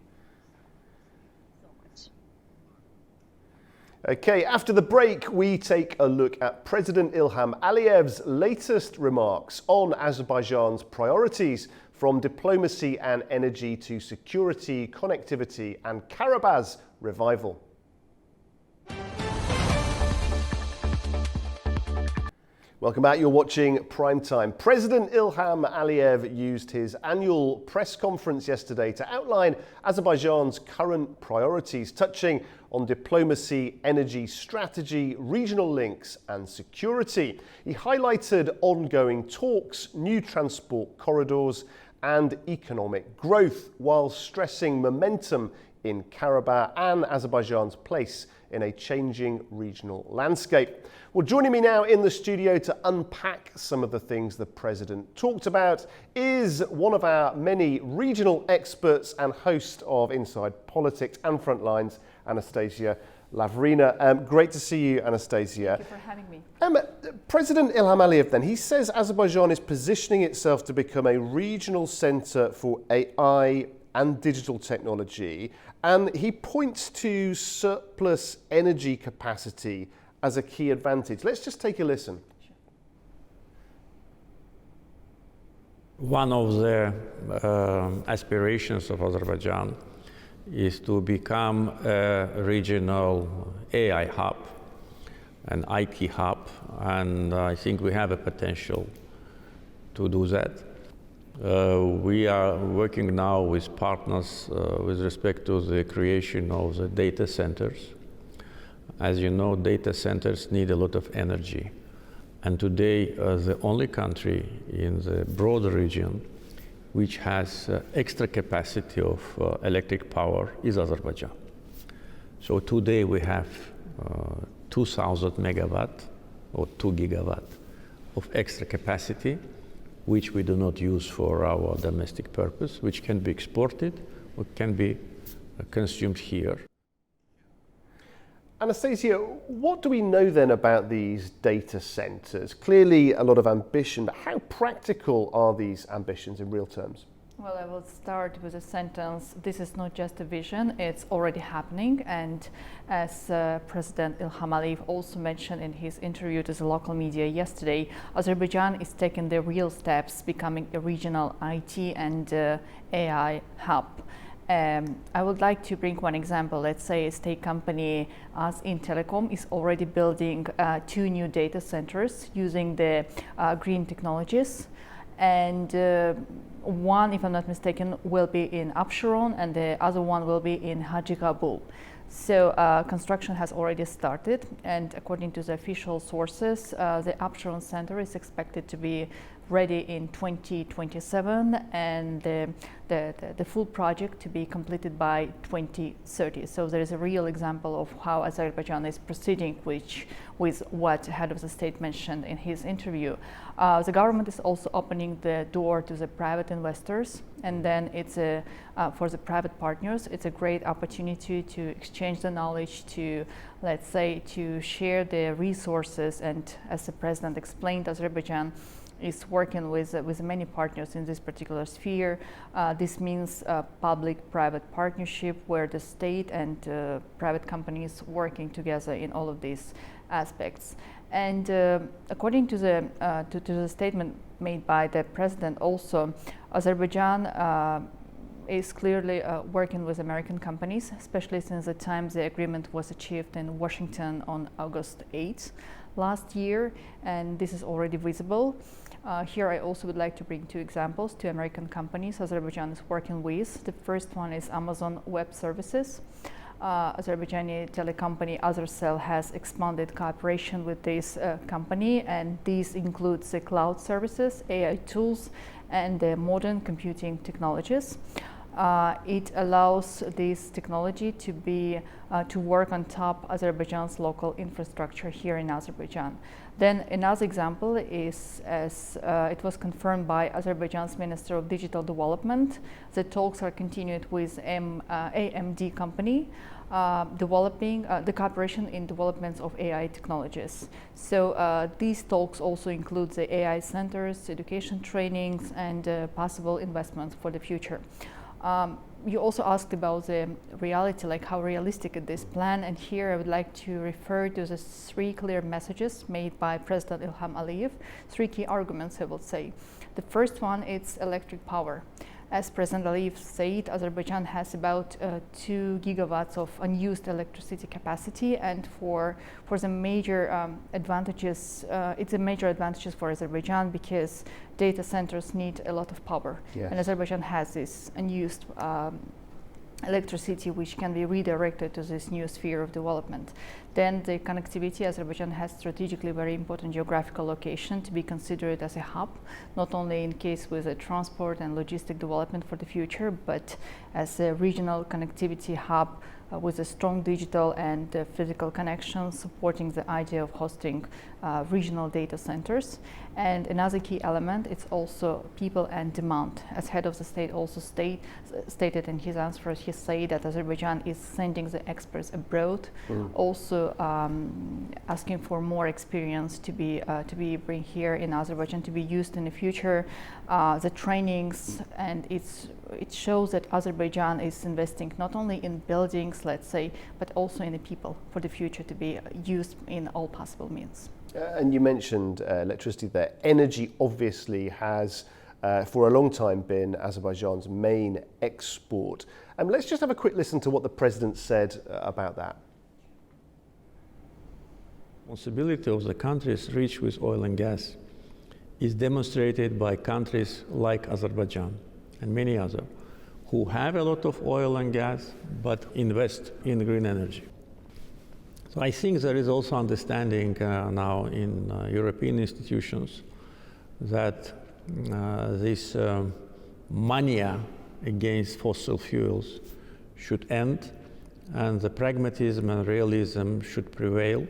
Okay, after the break, we take a look at President Ilham Aliyev's latest remarks on Azerbaijan's priorities, from diplomacy and energy to security, connectivity, and Karabach's revival. Welcome back. You're watching Primetime. President Ilham Aliyev used his annual press conference yesterday to outline Azerbaijan's current priorities, touching on diplomacy, energy strategy, regional links, and security. He highlighted ongoing talks, new transport corridors, and economic growth, while stressing momentum in Karabakh and Azerbaijan's place in a changing regional landscape. Well, joining me now in the studio to unpack some of the things the president talked about is one of our many regional experts and host of Inside Politics and Frontlines, Anastasia Lavrina. Great to see you, Anastasia. Thank you for having me. President Ilham Aliyev, then, he says Azerbaijan is positioning itself to become a regional centre for AI and digital technology, and he points to surplus energy capacity as a key advantage. Let's just take a listen. One of the aspirations of Azerbaijan is to become a regional AI hub, an IT hub, and I think we have a potential to do that. We are working now with partners with respect to the creation of the data centers. As you know, data centers need a lot of energy. And today, the only country in the broader region which has extra capacity of electric power is Azerbaijan. So today we have 2,000 megawatt or 2 gigawatt of extra capacity, which we do not use for our domestic purpose, which can be exported or can be consumed here. Anastasia, what do we know then about these data centers? Clearly a lot of ambition, but how practical are these ambitions in real terms? Well, I will start with a sentence. This is not just a vision, it's already happening. And as President Ilham Aliyev also mentioned in his interview to the local media yesterday, Azerbaijan is taking the real steps, becoming a regional IT and AI hub. I would like to bring one example. Let's say a state company as in Telecom is already building 2 new data centers using the green technologies. And one, if I'm not mistaken, will be in Absheron and the other one will be in Haji Kabul. So construction has already started, and according to the official sources, the Absheron Center is expected to be ready in 2027 and the full project to be completed by 2030. So there is a real example of how Azerbaijan is proceeding with what head of the state mentioned in his interview. The government is also opening the door to the private investors, and then it's for the private partners, it's a great opportunity to exchange the knowledge, to, let's say, to share the resources. And as the president explained, Azerbaijan is working with many partners in this particular sphere. This means public-private partnership where the state and private companies working together in all of these aspects. And according to the statement made by the president also, Azerbaijan is clearly working with American companies, especially since the time the agreement was achieved in Washington on August 8th last year, and this is already visible. Here I also would like to bring 2 examples, 2 American companies Azerbaijan is working with. The first one is Amazon Web Services. Azerbaijani telecompany Azercell has expanded cooperation with this company, and these includes the cloud services, AI tools, and the modern computing technologies. It allows this technology to be to work on top Azerbaijan's local infrastructure here in Azerbaijan. Then another example is, as it was confirmed by Azerbaijan's Minister of Digital Development, the talks are continued with AMD company, developing the cooperation in developments of AI technologies. So these talks also include the AI centers, education trainings, and possible investments for the future. You also asked about the reality, like how realistic is this plan, and here I would like to refer to the 3 clear messages made by President Ilham Aliyev, 3 key arguments I will say. The first one is electric power. As President Aliyev said, Azerbaijan has about 2 gigawatts of unused electricity capacity, and for the major advantages, it's a major advantages for Azerbaijan because data centers need a lot of power. Yes. And Azerbaijan has this unused electricity which can be redirected to this new sphere of development. Then the connectivity, Azerbaijan has strategically very important geographical location to be considered as a hub, not only in case with a transport and logistic development for the future, but as a regional connectivity hub with a strong digital and physical connection, supporting the idea of hosting regional data centers. And another key element, it's also people and demand. As head of the state also stated in his answer, he said that Azerbaijan is sending the experts abroad, also asking for more experience to be bring here in Azerbaijan to be used in the future. The trainings, and it shows that Azerbaijan is investing not only in buildings, let's say, but also in the people for the future to be used in all possible means. And you mentioned electricity there. Energy obviously has for a long time been Azerbaijan's main export. Let's just have a quick listen to what the president said about that. Responsibility of the countries rich with oil and gas is demonstrated by countries like Azerbaijan and many others who have a lot of oil and gas but invest in green energy. So I think there is also understanding now in European institutions that this mania against fossil fuels should end, and the pragmatism and realism should prevail.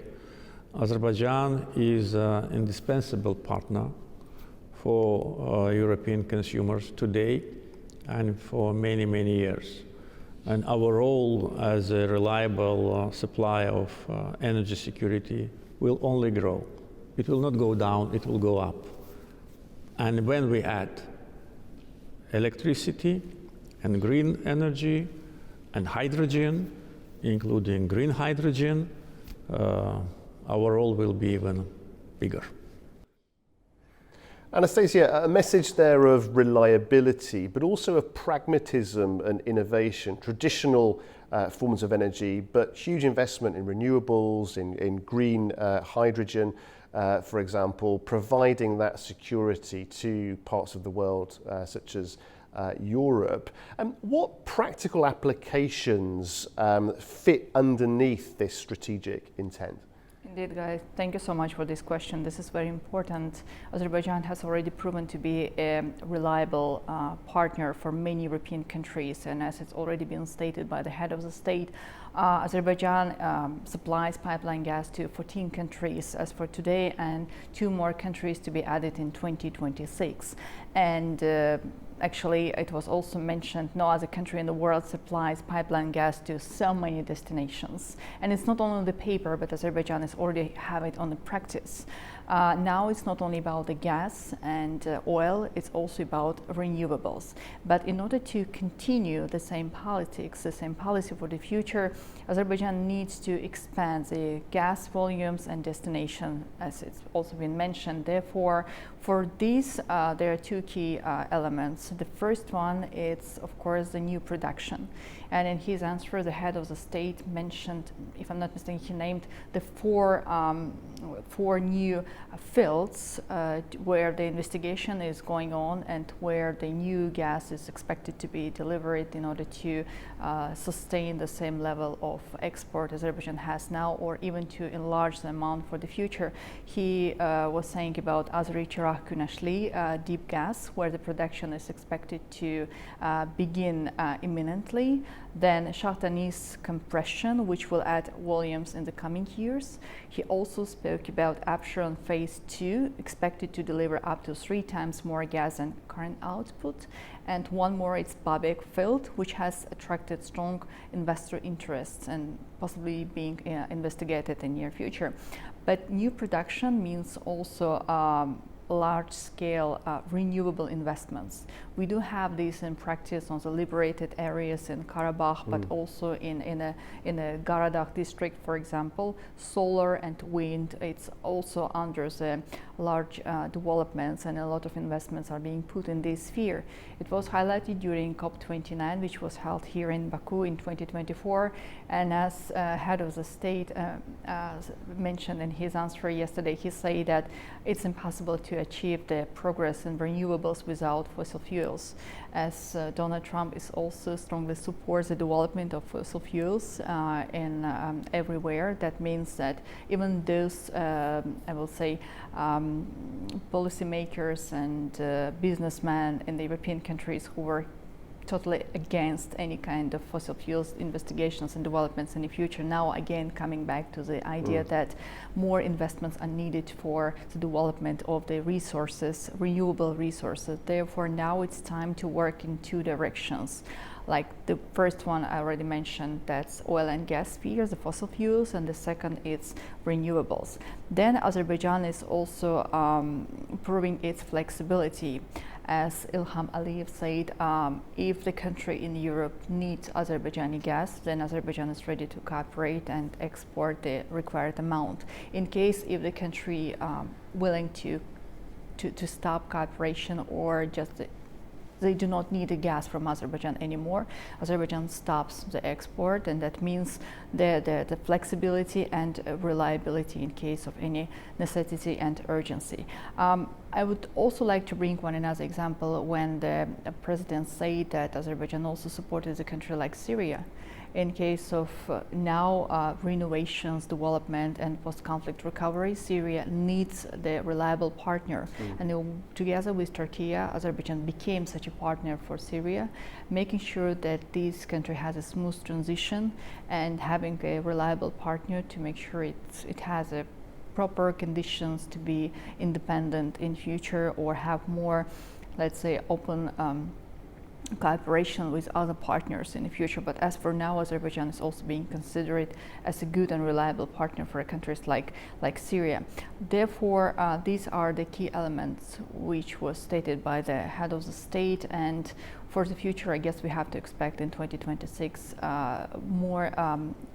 Azerbaijan is an indispensable partner for European consumers today and for many, many years. And our role as a reliable supplier of energy security will only grow. It will not go down, it will go up. And when we add electricity and green energy and hydrogen, including green hydrogen, our role will be even bigger. Anastasia, a message there of reliability, but also of pragmatism and innovation, traditional forms of energy, but huge investment in renewables, in green hydrogen, for example, providing that security to parts of the world such as Europe. What practical applications fit underneath this strategic intent? Indeed, guys, thank you so much for this question. This is very important. Azerbaijan has already proven to be a reliable partner for many European countries, and as it's already been stated by the head of the state, Azerbaijan supplies pipeline gas to 14 countries as for today, and 2 more countries to be added in 2026. And actually, it was also mentioned no other country in the world supplies pipeline gas to so many destinations. And it's not only on the paper, but Azerbaijan is already have it on the practice. Now it's not only about the gas and oil, it's also about renewables. But in order to continue the same politics, the same policy for the future, Azerbaijan needs to expand the gas volumes and destination, as it's also been mentioned. Therefore, for these, there are 2 key elements. The first one is, of course, the new production. And in his answer, the head of the state mentioned, if I'm not mistaken, he named the 4 new fields where the investigation is going on and where the new gas is expected to be delivered in order to sustain the same level of export Azerbaijan has now, or even to enlarge the amount for the future. He was saying about Azeri Chirag Kunashli deep gas, where the production is expected to begin imminently. Then Shahtanis compression, which will add volumes in the coming years. He also spoke about Absheron Phase 2, expected to deliver up to 3 times more gas than current output. And one more, it's Babek field, which has attracted strong investor interests and possibly being investigated in the near future. But new production means also large-scale renewable investments. We do have these in practice on the liberated areas in Karabakh, but also in a Garadagh district, for example. Solar and wind, it's also under the large developments, and a lot of investments are being put in this sphere. It was highlighted during COP29, which was held here in Baku in 2024, and as head of the state mentioned in his answer yesterday, he said that it's impossible to achieve the progress in renewables without fossil fuels, as Donald Trump is also strongly supports the development of fossil fuels in everywhere. That means that even those, I will say, policymakers and businessmen in the European countries who were totally against any kind of fossil fuels investigations and developments in the future, now again coming back to the idea that more investments are needed for the development of the resources, renewable resources. Therefore, now it's time to work in 2 directions. Like the first one I already mentioned, that's oil and gas spheres, the fossil fuels, and the second is renewables. Then Azerbaijan is also proving its flexibility. As Ilham Aliyev said, if the country in Europe needs Azerbaijani gas, then Azerbaijan is ready to cooperate and export the required amount. In case if the country willing to stop cooperation, or just they do not need the gas from Azerbaijan anymore, Azerbaijan stops the export, and that means the flexibility and reliability in case of any necessity and urgency. I would also like to bring another example when the president said that Azerbaijan also supported a country like Syria. In case of now renovations, development, and post-conflict recovery, Syria needs the reliable partner. And together with Turkey, Azerbaijan became such a partner for Syria, making sure that this country has a smooth transition and having a reliable partner to make sure it has a proper conditions to be independent in future or have more, let's say, open cooperation with other partners in the future. But as for now, Azerbaijan is also being considered as a good and reliable partner for countries like Syria. Therefore, these are the key elements which was stated by the head of the state, and for the future, I guess we have to expect in 2026 more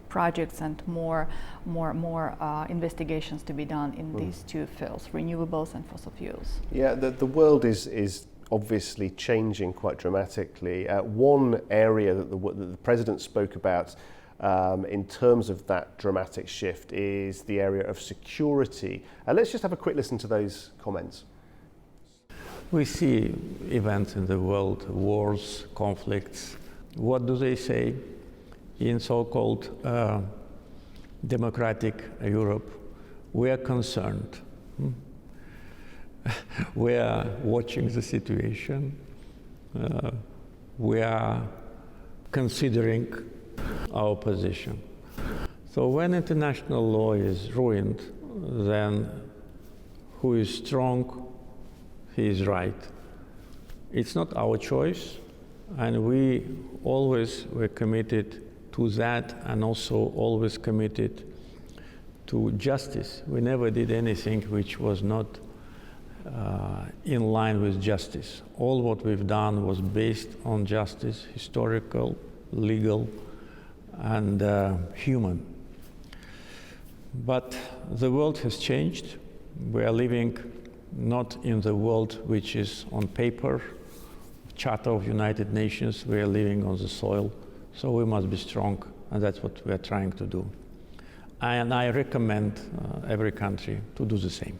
projects and more investigations to be done in these two fields, renewables and fossil fuels. Yeah, the world is obviously changing quite dramatically. One area that the president spoke about in terms of that dramatic shift is the area of security. Let's just have a quick listen to those comments. We see events in the world, wars, conflicts. What do they say? In so-called democratic Europe, we are concerned. We are watching the situation. We are considering our position. So when international law is ruined, then who is strong, he is right. It's not our choice, and we always were committed to that, and also always committed to justice. We never did anything which was not in line with justice. All what we've done was based on justice, historical, legal, and human. But the world has changed. We are living not in the world which is on paper, Charter of United Nations. We are living on the soil, so we must be strong, and that's what we are trying to do. And I recommend every country to do the same.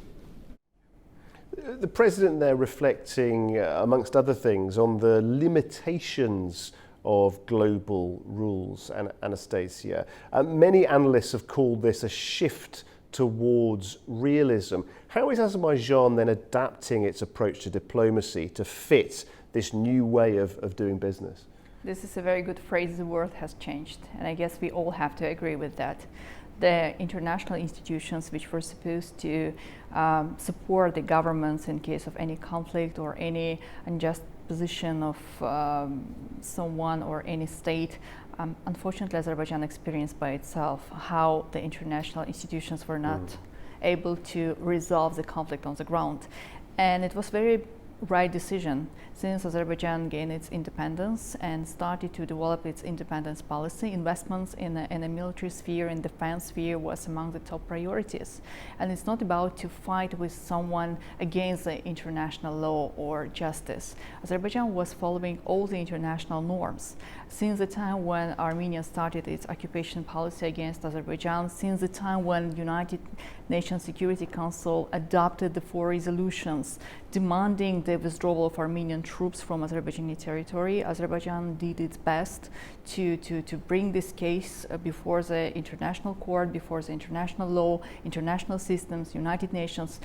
The president there reflecting, amongst other things, on the limitations of global rules, and Anastasia. Many analysts have called this a shift towards realism. How is Azerbaijan then adapting its approach to diplomacy to fit this new way of doing business? This is a very good phrase. The world has changed, and I guess we all have to agree with that. The international institutions which were supposed to support the governments in case of any conflict or any unjust position of someone or any state, unfortunately Azerbaijan experienced by itself how the international institutions were not able to resolve the conflict on the ground. And it was very right decision since Azerbaijan gained its independence and started to develop its independence policy. Investments in the military sphere and defense sphere was among the top priorities. And it's not about to fight with someone against the international law or justice. Azerbaijan was following all the international norms. Since the time when Armenia started its occupation policy against Azerbaijan, since the time when United Nations Security Council adopted the 4 resolutions demanding the withdrawal of Armenian troops from Azerbaijani territory, Azerbaijan did its best to bring this case before the international court, before the international law, international systems, United Nations,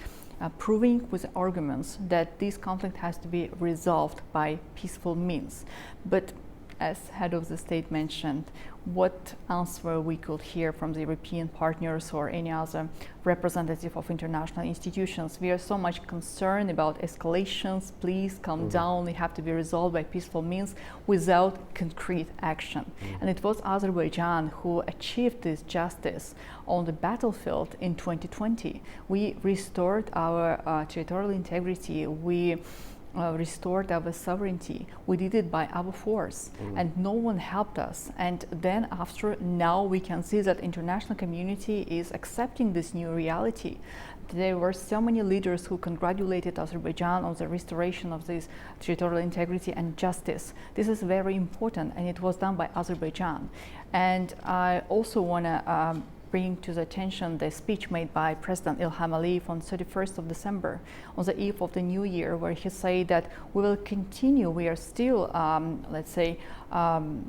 proving with arguments that this conflict has to be resolved by peaceful means. But as head of the state mentioned, what answer we could hear from the European partners or any other representative of international institutions. We are so much concerned about escalations. Please calm down. They have to be resolved by peaceful means without concrete action. And it was Azerbaijan who achieved this justice on the battlefield in 2020. We restored our territorial integrity. We restored our sovereignty. We did it by our force, and no one helped us. And then now we can see that international community is accepting this new reality. There were so many leaders who congratulated Azerbaijan on the restoration of this territorial integrity and justice. This is very important, and it was done by Azerbaijan. And I also want to bring to the attention the speech made by President Ilham Aliyev on 31st of December, on the eve of the new year, where he said that we will continue, we are still, let's say,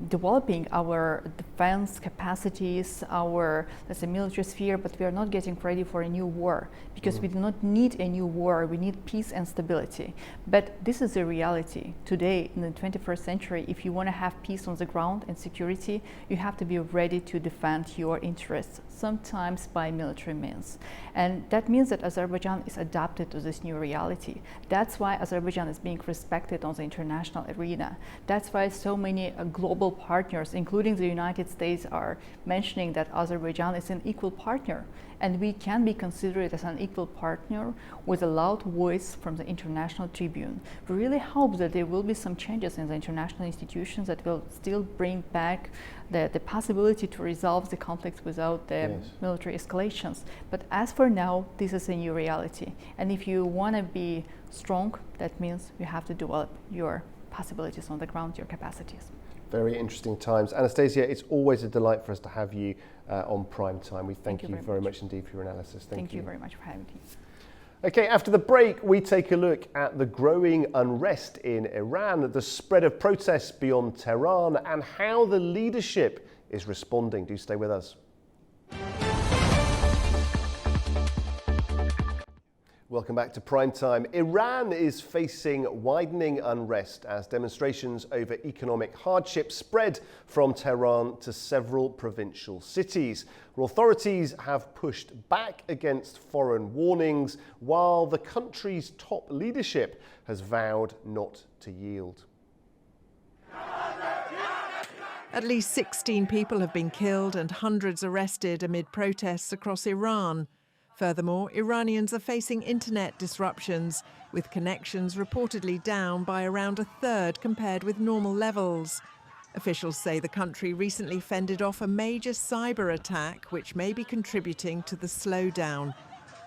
developing our defense capacities, our, let's say, military sphere, but we are not getting ready for a new war, because we do not need a new war, we need peace and stability. But this is the reality. Today, in the 21st century, if you want to have peace on the ground and security, you have to be ready to defend your interests sometimes by military means. And that means that Azerbaijan is adapted to this new reality. That's why Azerbaijan is being respected on the international arena. That's why so many global partners, including the United States, are mentioning that Azerbaijan is an equal partner. And we can be considered as an equal partner with a loud voice from the international tribune. We really hope that there will be some changes in the international institutions that will still bring back the possibility to resolve the conflicts without the military escalations. But as for now, this is a new reality. And if you want to be strong, that means you have to develop your possibilities on the ground, your capacities. Very interesting times. Anastasia, it's always a delight for us to have you on Prime Time. We thank you very much indeed for your analysis. Thank you very much for having me. Okay, after the break, we take a look at the growing unrest in Iran, the spread of protests beyond Tehran, and how the leadership is responding. Do stay with us. Welcome back to Prime Time. Iran is facing widening unrest as demonstrations over economic hardship spread from Tehran to several provincial cities. Authorities have pushed back against foreign warnings, while the country's top leadership has vowed not to yield. At least 16 people have been killed and hundreds arrested amid protests across Iran. Furthermore, Iranians are facing internet disruptions, with connections reportedly down by around a third compared with normal levels. Officials say the country recently fended off a major cyber attack, which may be contributing to the slowdown.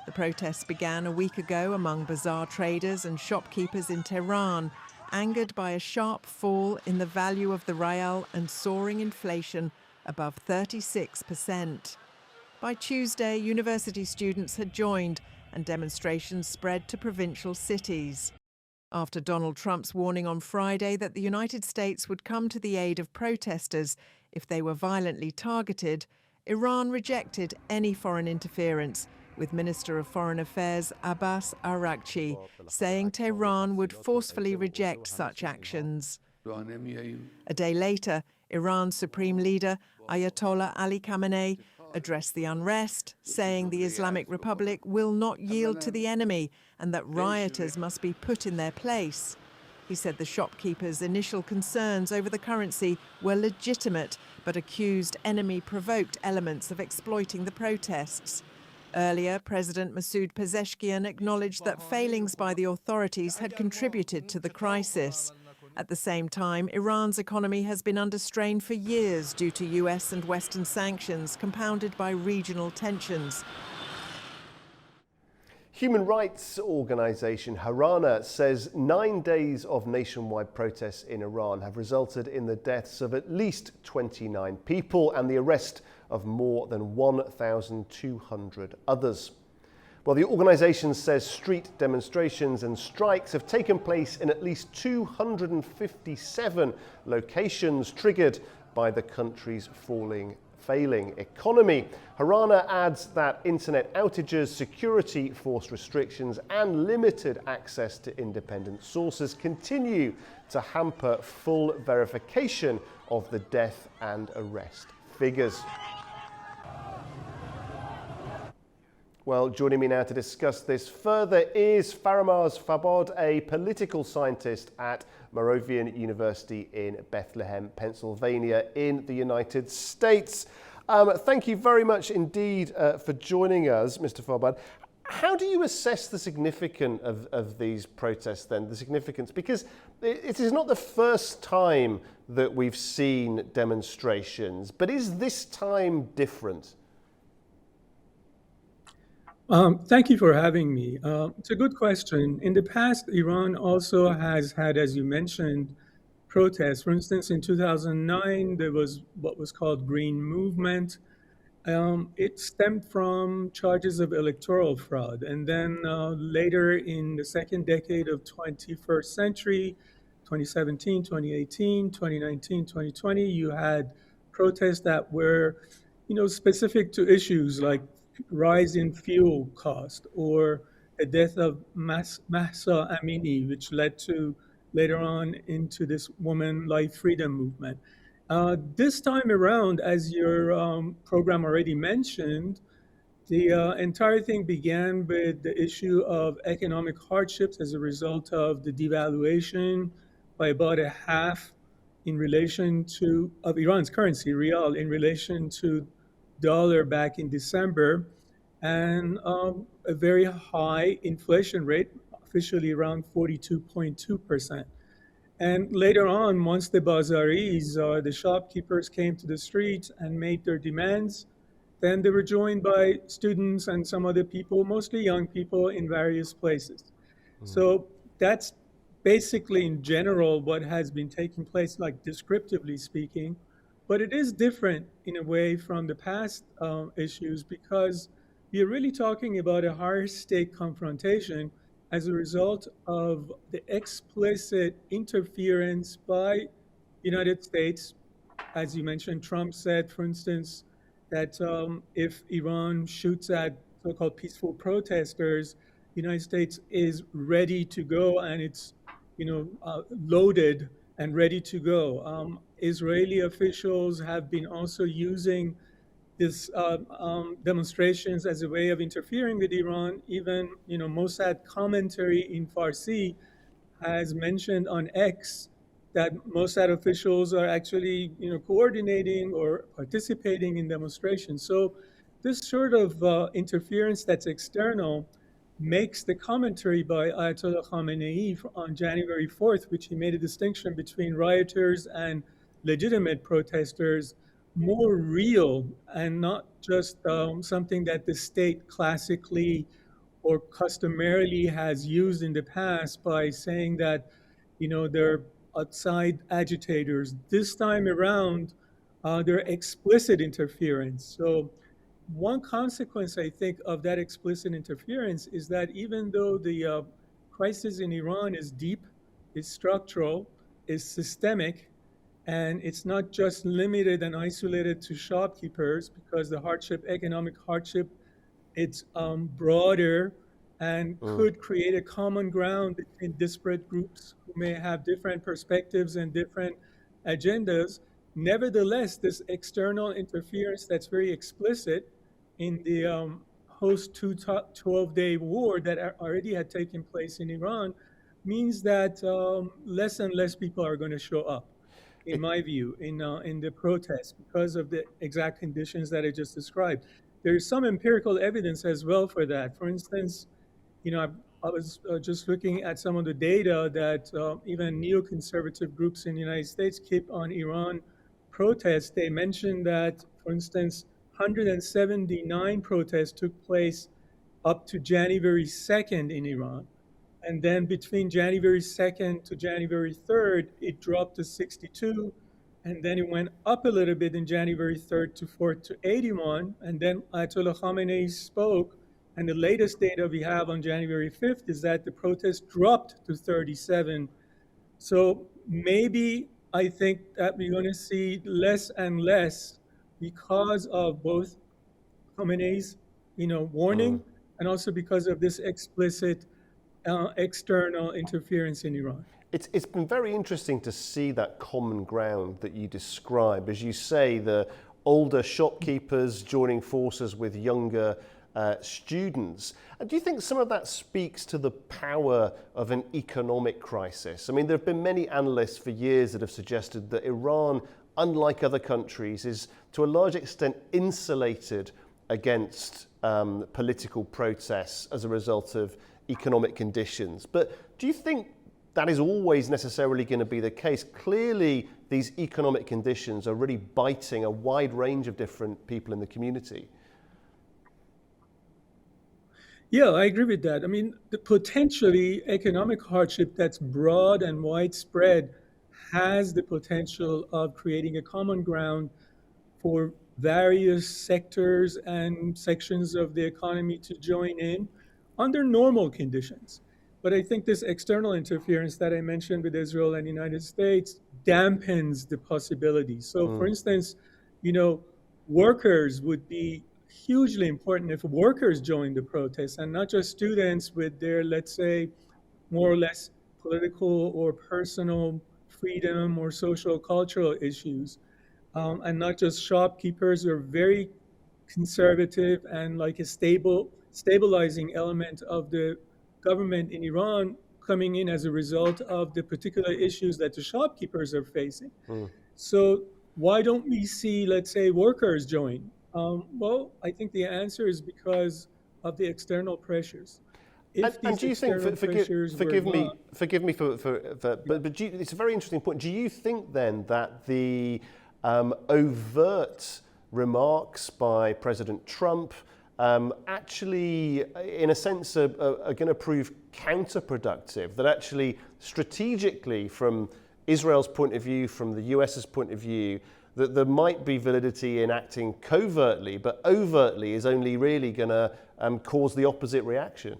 The protests began a week ago among bazaar traders and shopkeepers in Tehran, angered by a sharp fall in the value of the rial and soaring inflation above 36%. By Tuesday, university students had joined and demonstrations spread to provincial cities. After Donald Trump's warning on Friday that the United States would come to the aid of protesters if they were violently targeted, Iran rejected any foreign interference, with Minister of Foreign Affairs Abbas Araghchi saying Tehran would forcefully reject such actions. A day later, Iran's supreme leader, Ayatollah Ali Khamenei, addressed the unrest, saying the Islamic Republic will not yield to the enemy and that rioters must be put in their place. He said the shopkeepers' initial concerns over the currency were legitimate, but accused enemy-provoked elements of exploiting the protests. Earlier, President Masoud Pezeshkian acknowledged that failings by the authorities had contributed to the crisis. At the same time, Iran's economy has been under strain for years due to US and Western sanctions, compounded by regional tensions. Human rights organisation Harana says 9 days of nationwide protests in Iran have resulted in the deaths of at least 29 people and the arrest of more than 1,200 others. Well, the organisation says street demonstrations and strikes have taken place in at least 257 locations, triggered by the country's failing economy. Harana adds that internet outages, security force restrictions and limited access to independent sources continue to hamper full verification of the death and arrest figures. Well, joining me now to discuss this further is Faramaz Fabod, a political scientist at Moravian University in Bethlehem, Pennsylvania, in the United States. Thank you very much indeed for joining us, Mr. Fabod. How do you assess the significance of these protests then, the significance? Because it is not the first time that we've seen demonstrations, but is this time different? Thank you for having me. It's a good question. In the past, Iran also has had, as you mentioned, protests. For instance, in 2009, there was what was called Green Movement. It stemmed from charges of electoral fraud. And then later in the second decade of 21st century, 2017, 2018, 2019, 2020, you had protests that were, specific to issues like rise in fuel cost or the death of Mahsa Amini, which led to later on into this woman life freedom movement. This time around, as your program already mentioned, the entire thing began with the issue of economic hardships as a result of the devaluation by about a half in relation to of Iran's currency, rial, in relation to dollar back in December, and a very high inflation rate, officially around 42.2%. And later on, once the bazaris, the shopkeepers, came to the streets and made their demands, then they were joined by students and some other people, mostly young people in various places. So that's basically, in general, what has been taking place, like descriptively speaking. But it is different in a way from the past issues because you're really talking about a higher stake confrontation as a result of the explicit interference by the United States. As you mentioned, Trump said, for instance, that if Iran shoots at so-called peaceful protesters, the United States is ready to go, and it's loaded and ready to go. Israeli officials have been also using this demonstrations as a way of interfering with Iran. Even Mossad commentary in Farsi has mentioned on X that Mossad officials are actually coordinating or participating in demonstrations. So this sort of interference that's external makes the commentary by Ayatollah Khamenei on January 4th, which he made a distinction between rioters and legitimate protesters, more real and not just something that the state classically or customarily has used in the past by saying that, they're outside agitators. This time around, they're explicit interference. So one consequence, I think, of that explicit interference is that even though the crisis in Iran is deep, is structural, is systemic, and it's not just limited and isolated to shopkeepers because the economic hardship, it's broader and could create a common ground between disparate groups who may have different perspectives and different agendas. Nevertheless, this external interference that's very explicit in the post 12-day war that already had taken place in Iran means that less and less people are going to show up, in my view, in the protests because of the exact conditions that I just described. There is some empirical evidence as well for that. For instance, I was just looking at some of the data that even neoconservative groups in the United States keep on Iran protests. They mentioned that, for instance, 179 protests took place up to January 2nd in Iran. And then between January 2nd to January 3rd, it dropped to 62. And then it went up a little bit in January 3rd to 4th to 81. And then Ayatollah Khamenei spoke. And the latest data we have on January 5th is that the protest dropped to 37. So maybe I think that we're going to see less and less because of both Khamenei's, warning, and also because of this explicit external interference in Iran. It's been very interesting to see that common ground that you describe. As you say, the older shopkeepers joining forces with younger students. And do you think some of that speaks to the power of an economic crisis? I mean, there have been many analysts for years that have suggested that Iran, unlike other countries, is to a large extent insulated against political protests as a result of economic conditions. But do you think that is always necessarily going to be the case? Clearly, these economic conditions are really biting a wide range of different people in the community. Yeah, I agree with that. I mean, the potentially economic hardship that's broad and widespread has the potential of creating a common ground for various sectors and sections of the economy to join in under normal conditions. But I think this external interference that I mentioned with Israel and the United States dampens the possibility. So, for instance, workers would be hugely important if workers joined the protests and not just students with their, let's say, more or less political or personal freedom or social cultural issues. and not just shopkeepers, are very conservative and like a stabilizing element of the government in Iran, coming in as a result of the particular issues that the shopkeepers are facing. So why don't we see, let's say, workers join? Well, I think the answer is because of the external pressures. If And these do you think, external pressures were not, forgive me but it's a very interesting point. Do you think then that the overt remarks by President Trump actually, in a sense, are going to prove counterproductive? That actually, strategically, from Israel's point of view, from the US's point of view, that there might be validity in acting covertly, but overtly is only really going to cause the opposite reaction?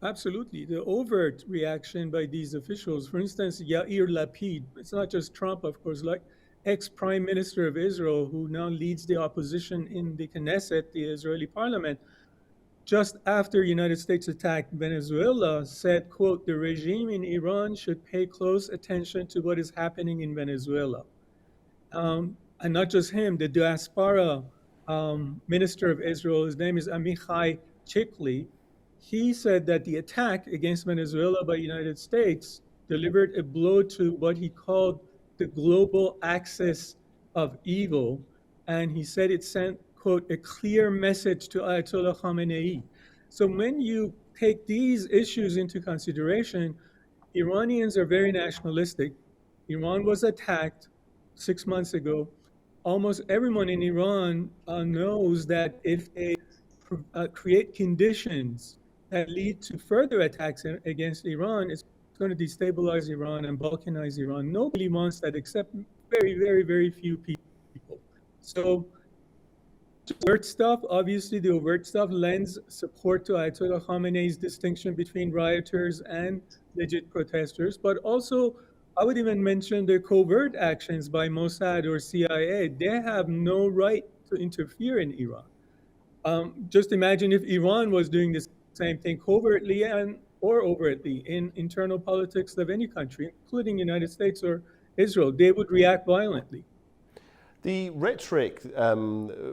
absolutely, the overt reaction by these officials, for instance, Yair Lapid, it's not just Trump, of course, like ex-prime minister of Israel, who now leads the opposition in the Knesset, the Israeli parliament, just after United States attacked Venezuela, said, quote, "The regime in Iran should pay close attention to what is happening in Venezuela." And not just him, the diaspora minister of Israel, his name is Amichai Chikli, he said that the attack against Venezuela by the United States delivered a blow to what he called the global axis of evil. And he said it sent, quote, "a clear message to Ayatollah Khamenei." So when you take these issues into consideration, Iranians are very nationalistic. Iran was attacked 6 months ago. Almost everyone in Iran knows that if they create conditions that lead to further attacks against Iran, it's going to destabilize Iran and balkanize Iran. Nobody wants that except very, very, very few people. So overt stuff, obviously the overt stuff lends support to Ayatollah Khamenei's distinction between rioters and legit protesters, but also I would even mention the covert actions by Mossad or CIA. They have no right to interfere in Iran. Just imagine if Iran was doing the same thing covertly and or overtly in internal politics of any country, including United States or Israel. They would react violently. The rhetoric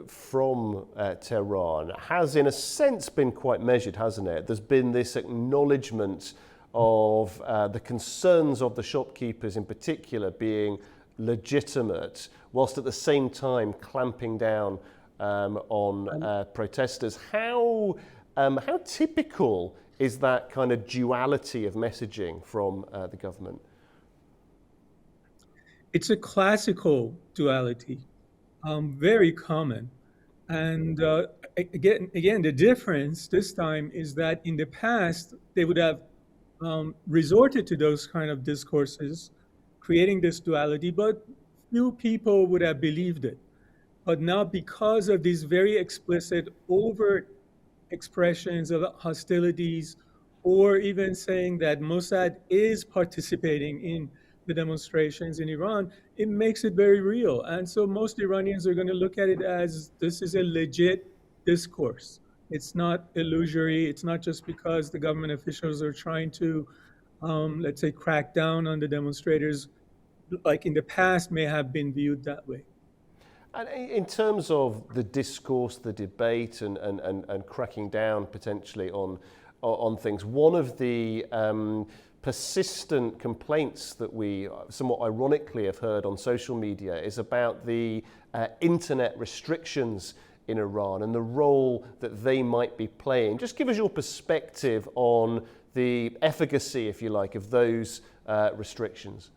from Tehran has, in a sense, been quite measured, hasn't it? There's been this acknowledgement of the concerns of the shopkeepers in particular being legitimate, whilst at the same time clamping down on protesters. How typical is that kind of duality of messaging from the government? It's a classical duality, very common. And again, the difference this time is that in the past, they would have resorted to those kind of discourses, creating this duality, but few people would have believed it. But now, because of these very explicit, overt expressions of hostilities, or even saying that Mossad is participating in the demonstrations in Iran, it makes it very real. And so most Iranians are going to look at it as this is a legit discourse. It's not illusory. It's not just because the government officials are trying to, let's say, crack down on the demonstrators, like in the past may have been viewed that way. And in terms of the discourse, the debate, and cracking down potentially on things, one of the persistent complaints that we somewhat ironically have heard on social media is about the internet restrictions in Iran and the role that they might be playing. Just give us your perspective on the efficacy, if you like, of those restrictions.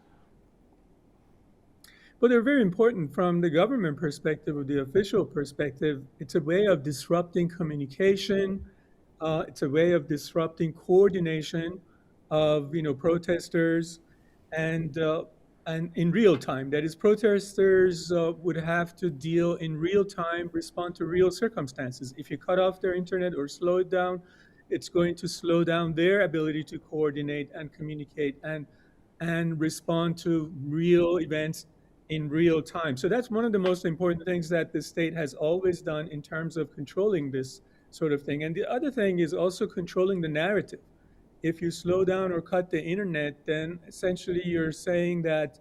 But they're very important from the government perspective or the official perspective. It's a way of disrupting communication. It's a way of disrupting coordination of protesters, and in real time. That is, protesters would have to deal in real time, respond to real circumstances. If you cut off their internet or slow it down, it's going to slow down their ability to coordinate and communicate and respond to real events in real time. So that's one of the most important things that the state has always done in terms of controlling this sort of thing. And the other thing is also controlling the narrative. If you slow down or cut the internet, then essentially you're saying that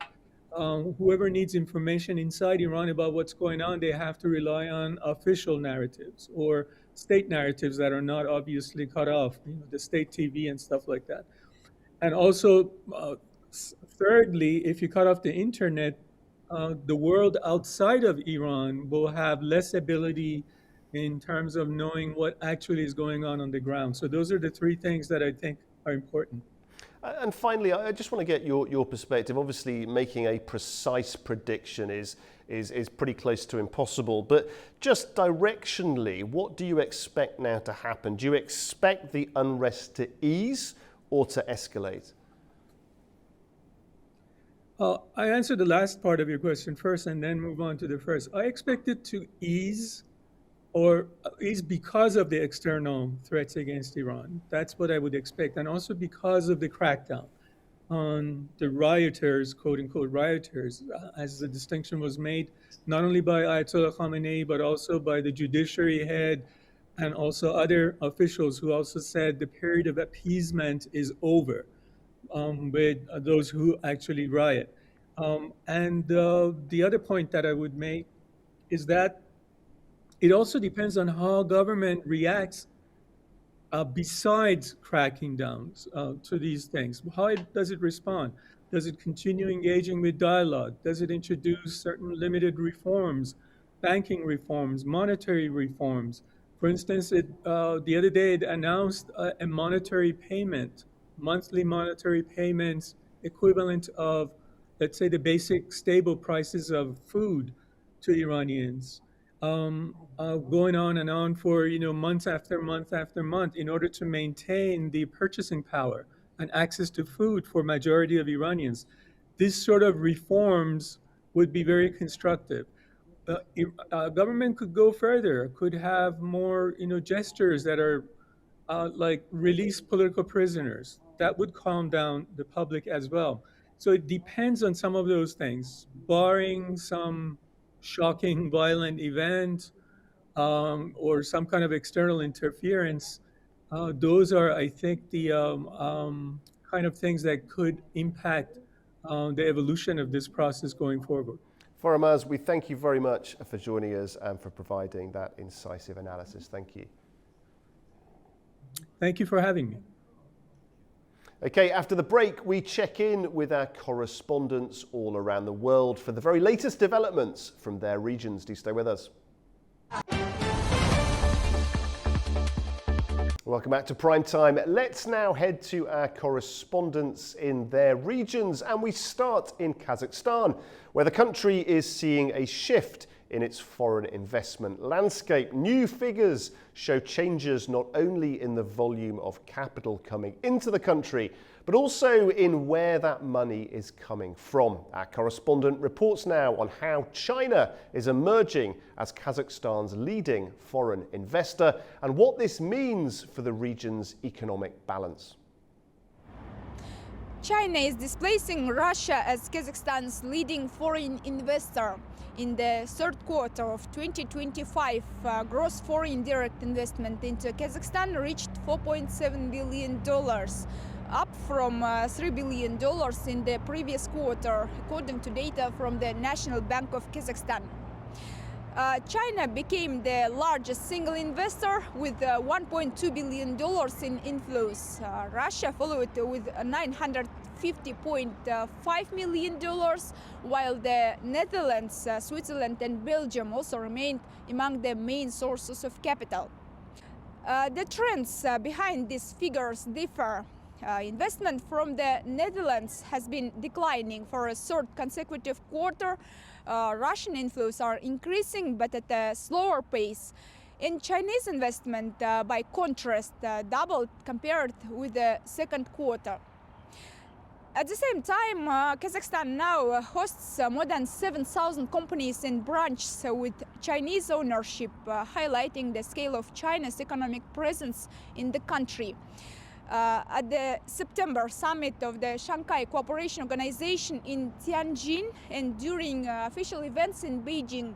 whoever needs information inside Iran about what's going on, they have to rely on official narratives or state narratives that are not obviously cut off, the state TV and stuff like that. And also, thirdly, if you cut off the internet, the world outside of Iran will have less ability in terms of knowing what actually is going on the ground. So those are the three things that I think are important. And finally, I just want to get your perspective. Obviously, making a precise prediction is pretty close to impossible. But just directionally, what do you expect now to happen? Do you expect the unrest to ease or to escalate? I answer the last part of your question first and then move on to the first. I expect it to ease because of the external threats against Iran. That's what I would expect. And also because of the crackdown on the rioters, quote unquote rioters, as the distinction was made, not only by Ayatollah Khamenei, but also by the judiciary head and also other officials who also said the period of appeasement is over with those who actually riot. And the other point that I would make is that it also depends on how government reacts besides cracking down to these things. How does it respond? Does it continue engaging with dialogue? Does it introduce certain limited reforms, banking reforms, monetary reforms? For instance, the other day it announced a monetary payment, monthly monetary payments equivalent of, let's say, the basic stable prices of food to Iranians. Going on and on for months after month after month in order to maintain the purchasing power and access to food for majority of Iranians. These sort of reforms would be very constructive. Government could go further, could have more gestures that are like release political prisoners. That would calm down the public as well. So it depends on some of those things, barring some shocking, violent event or some kind of external interference. Those are, I think, the kind of things that could impact the evolution of this process going forward. Faramaz, we thank you very much for joining us and for providing that incisive analysis. Thank you. Thank you for having me. Okay, after the break, we check in with our correspondents all around the world for the very latest developments from their regions. Do stay with us. Welcome back to Prime Time. Let's now head to our correspondents in their regions, and we start in Kazakhstan, where the country is seeing a shift in its foreign investment landscape. New figures show changes not only in the volume of capital coming into the country, but also in where that money is coming from. Our correspondent reports now on how China is emerging as Kazakhstan's leading foreign investor and what this means for the region's economic balance. China is displacing Russia as Kazakhstan's leading foreign investor. In the third quarter of 2025, gross foreign direct investment into Kazakhstan reached $4.7 billion, up from $3 billion in the previous quarter, according to data from the National Bank of Kazakhstan. China became the largest single investor with $1.2 billion in inflows. Russia followed with $950.5 million, while the Netherlands, Switzerland and Belgium also remained among the main sources of capital. The trends behind these figures differ. Investment from the Netherlands has been declining for a third consecutive quarter. Russian inflows are increasing, but at a slower pace. And Chinese investment, by contrast, doubled compared with the second quarter. At the same time, Kazakhstan now hosts more than 7,000 companies and branches with Chinese ownership, highlighting the scale of China's economic presence in the country. At the September summit of the Shanghai Cooperation Organization in Tianjin and during official events in Beijing,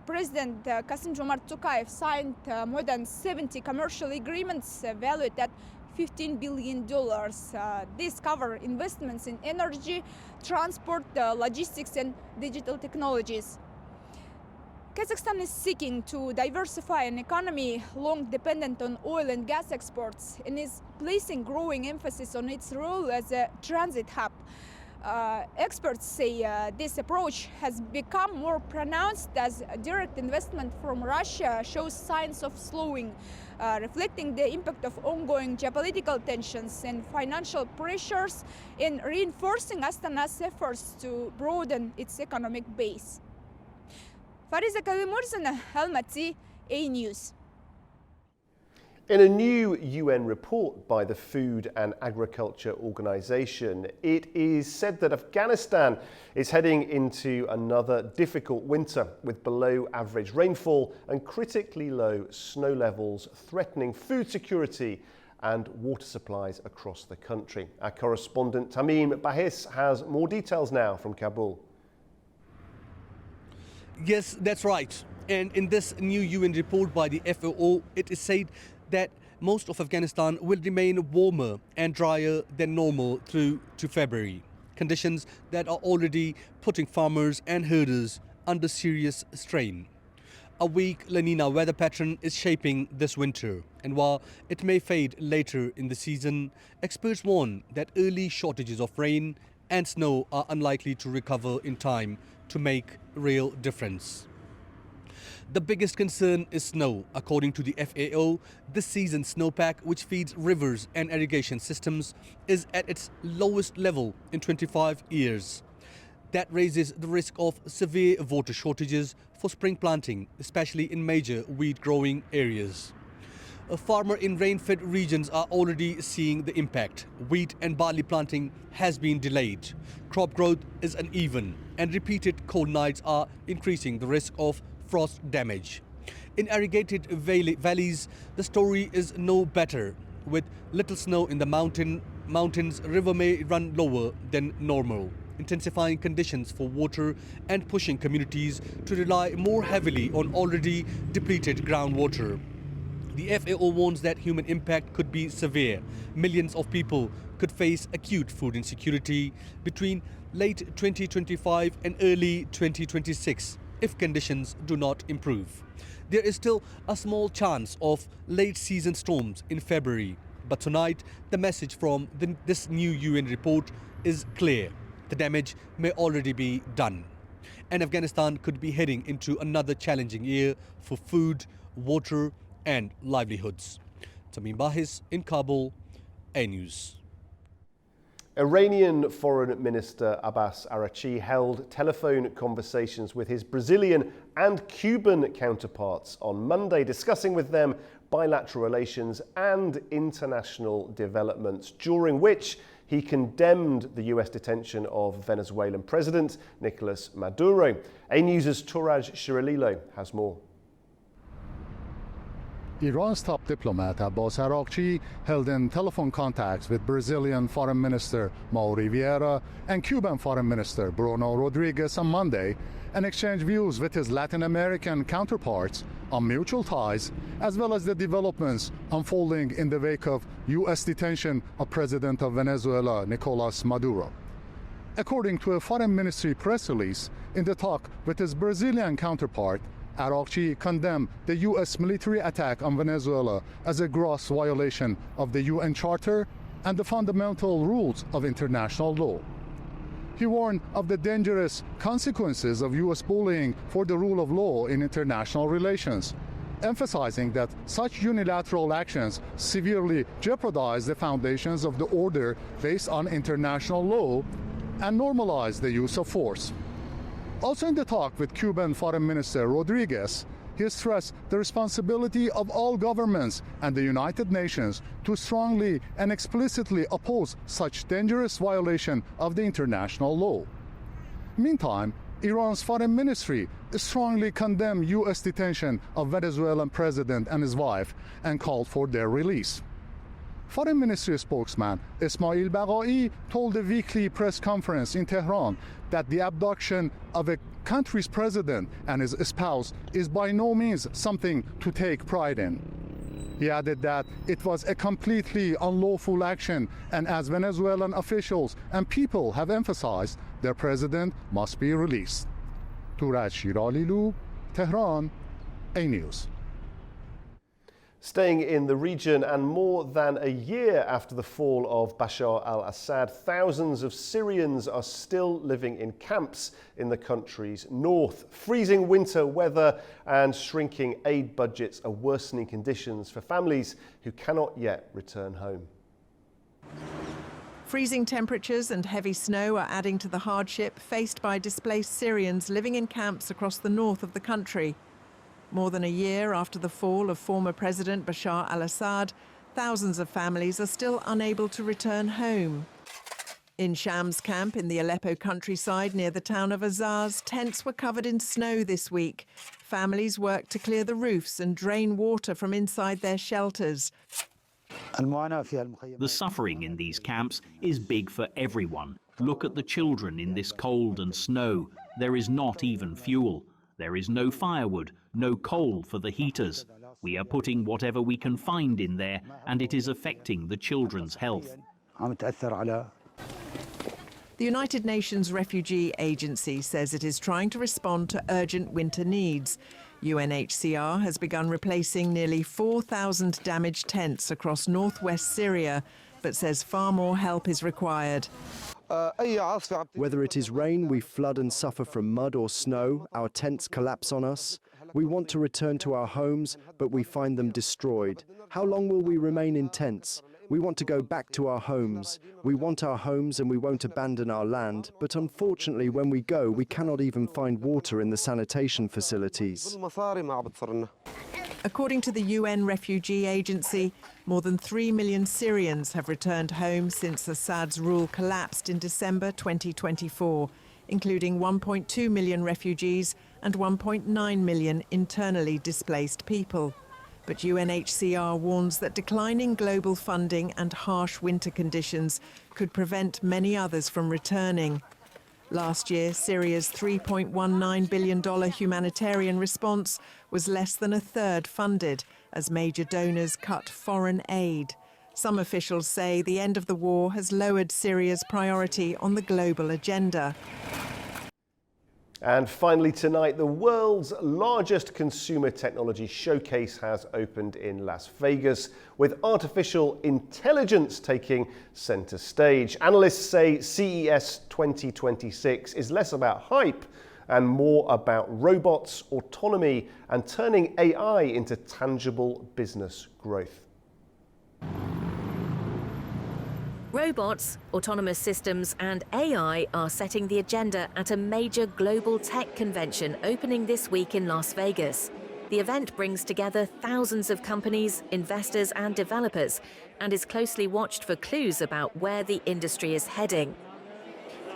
President Kassym-Jomart Tokayev signed more than 70 commercial agreements valued at $15 billion. These cover investments in energy, transport, logistics, and digital technologies. Kazakhstan is seeking to diversify an economy long dependent on oil and gas exports and is placing growing emphasis on its role as a transit hub. Experts say this approach has become more pronounced as direct investment from Russia shows signs of slowing, reflecting the impact of ongoing geopolitical tensions and financial pressures in reinforcing Astana's efforts to broaden its economic base. Fariza Kalimurzana, Almaty, A News. In a new UN report by the Food and Agriculture Organization, it is said that Afghanistan is heading into another difficult winter with below average rainfall and critically low snow levels threatening food security and water supplies across the country. Our correspondent Tamim Bahis has more details now from Kabul. Yes, that's right. And in this new UN report by the FAO, it is said that most of Afghanistan will remain warmer and drier than normal through to February. Conditions that are already putting farmers and herders under serious strain. A weak La Nina weather pattern is shaping this winter, and while it may fade later in the season, experts warn that early shortages of rain and snow are unlikely to recover in time to make a real difference. The biggest concern is snow. According to the FAO, this season's snowpack, which feeds rivers and irrigation systems, is at its lowest level in 25 years. That raises the risk of severe water shortages for spring planting, especially in major wheat-growing areas. A farmer in rain-fed regions are already seeing the impact. Wheat and barley planting has been delayed. Crop growth is uneven, and repeated cold nights are increasing the risk of frost damage. In irrigated valleys, the story is no better. With little snow in the mountains, river may run lower than normal, intensifying conditions for water and pushing communities to rely more heavily on already depleted groundwater. The FAO warns that human impact could be severe. Millions of people could face acute food insecurity between late 2025 and early 2026 if conditions do not improve. There is still a small chance of late season storms in February, but tonight the message from this new UN report is clear. The damage may already be done, and Afghanistan could be heading into another challenging year for food, water and livelihoods. Tamim Bahis in Kabul, A News. Iranian Foreign Minister Abbas Araghchi held telephone conversations with his Brazilian and Cuban counterparts on Monday, discussing with them bilateral relations and international developments, during which he condemned the US detention of Venezuelan President Nicolas Maduro. A News' Touraj Shirililo has more. Iran's top diplomat Abbas Araghchi held in telephone contacts with Brazilian Foreign Minister Mauro Vieira and Cuban Foreign Minister Bruno Rodriguez on Monday and exchanged views with his Latin American counterparts on mutual ties, as well as the developments unfolding in the wake of U.S. detention of President of Venezuela Nicolas Maduro. According to a Foreign Ministry press release, in the talk with his Brazilian counterpart, Araghchi condemned the U.S. military attack on Venezuela as a gross violation of the UN Charter and the fundamental rules of international law. He warned of the dangerous consequences of U.S. bullying for the rule of law in international relations, emphasizing that such unilateral actions severely jeopardize the foundations of the order based on international law and normalize the use of force. Also in the talk with Cuban Foreign Minister Rodriguez, he stressed the responsibility of all governments and the United Nations to strongly and explicitly oppose such dangerous violation of the international law. Meantime, Iran's foreign ministry strongly condemned U.S. detention of Venezuelan president and his wife and called for their release. Foreign Ministry spokesman Ismail Baqai told a weekly press conference in Tehran that the abduction of a country's president and his spouse is by no means something to take pride in. He added that it was a completely unlawful action, and as Venezuelan officials and people have emphasized, their president must be released. Turaj Shiralilu, Tehran, A News. Staying in the region, and more than a year after the fall of Bashar al-Assad, thousands of Syrians are still living in camps in the country's north. Freezing winter weather and shrinking aid budgets are worsening conditions for families who cannot yet return home. Freezing temperatures and heavy snow are adding to the hardship faced by displaced Syrians living in camps across the north of the country. More than a year after the fall of former President Bashar al-Assad, thousands of families are still unable to return home. In Shams camp in the Aleppo countryside near the town of Azaz, tents were covered in snow this week. Families worked to clear the roofs and drain water from inside their shelters. The suffering in these camps is big for everyone. Look at the children in this cold and snow. There is not even fuel. There is no firewood, no coal for the heaters. We are putting whatever we can find in there, and it is affecting the children's health. The United Nations Refugee Agency says it is trying to respond to urgent winter needs. UNHCR has begun replacing nearly 4,000 damaged tents across northwest Syria, but says far more help is required. Whether it is rain, we flood and suffer from mud or snow, our tents collapse on us. We want to return to our homes, but we find them destroyed. How long will we remain in tents? We want to go back to our homes. We want our homes and we won't abandon our land, but unfortunately when we go, we cannot even find water in the sanitation facilities. According to the UN Refugee Agency, more than 3 million Syrians have returned home since Assad's rule collapsed in December 2024, including 1.2 million refugees and 1.9 million internally displaced people. But UNHCR warns that declining global funding and harsh winter conditions could prevent many others from returning. Last year, Syria's $3.19 billion humanitarian response was less than a third funded as major donors cut foreign aid. Some officials say the end of the war has lowered Syria's priority on the global agenda. And finally tonight, the world's largest consumer technology showcase has opened in Las Vegas, with artificial intelligence taking center stage. Analysts say CES 2026 is less about hype and more about robots, autonomy, and turning AI into tangible business growth. Robots, autonomous systems and AI are setting the agenda at a major global tech convention opening this week in Las Vegas. The event brings together thousands of companies, investors and developers and is closely watched for clues about where the industry is heading.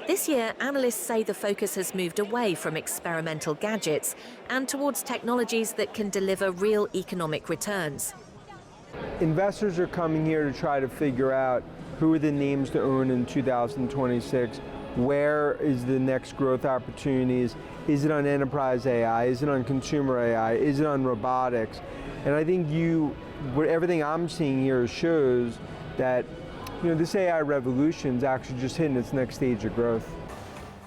This year, analysts say the focus has moved away from experimental gadgets and towards technologies that can deliver real economic returns. Investors are coming here to try to figure out who are the names to own in 2026, where is the next growth opportunities, is it on enterprise AI, is it on consumer AI, is it on robotics? And I think everything I'm seeing here shows that this AI revolution is actually just hitting its next stage of growth.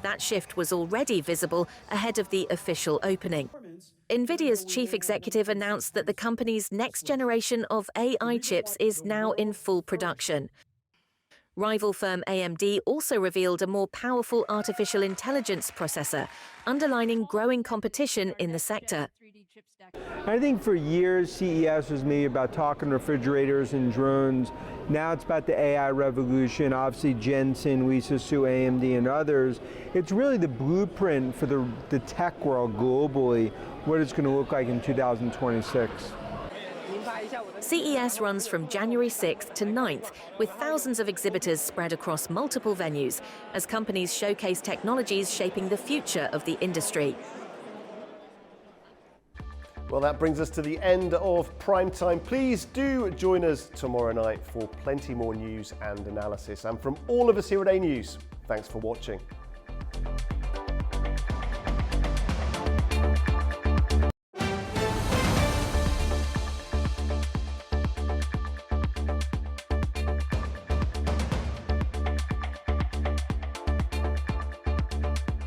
That shift was already visible ahead of the official opening. NVIDIA's chief executive announced that the company's next generation of AI chips is now in full production. Rival firm AMD also revealed a more powerful artificial intelligence processor, underlining growing competition in the sector. I think for years CES was maybe about talking refrigerators and drones. Now it's about the AI revolution, obviously Jensen, Lisa Su, AMD and others. It's really the blueprint for the tech world globally, what it's going to look like in 2026. CES runs from January 6th to 9th, with thousands of exhibitors spread across multiple venues as companies showcase technologies shaping the future of the industry. Well, that brings us to the end of Prime Time. Please do join us tomorrow night for plenty more news and analysis. And from all of us here at A News, thanks for watching.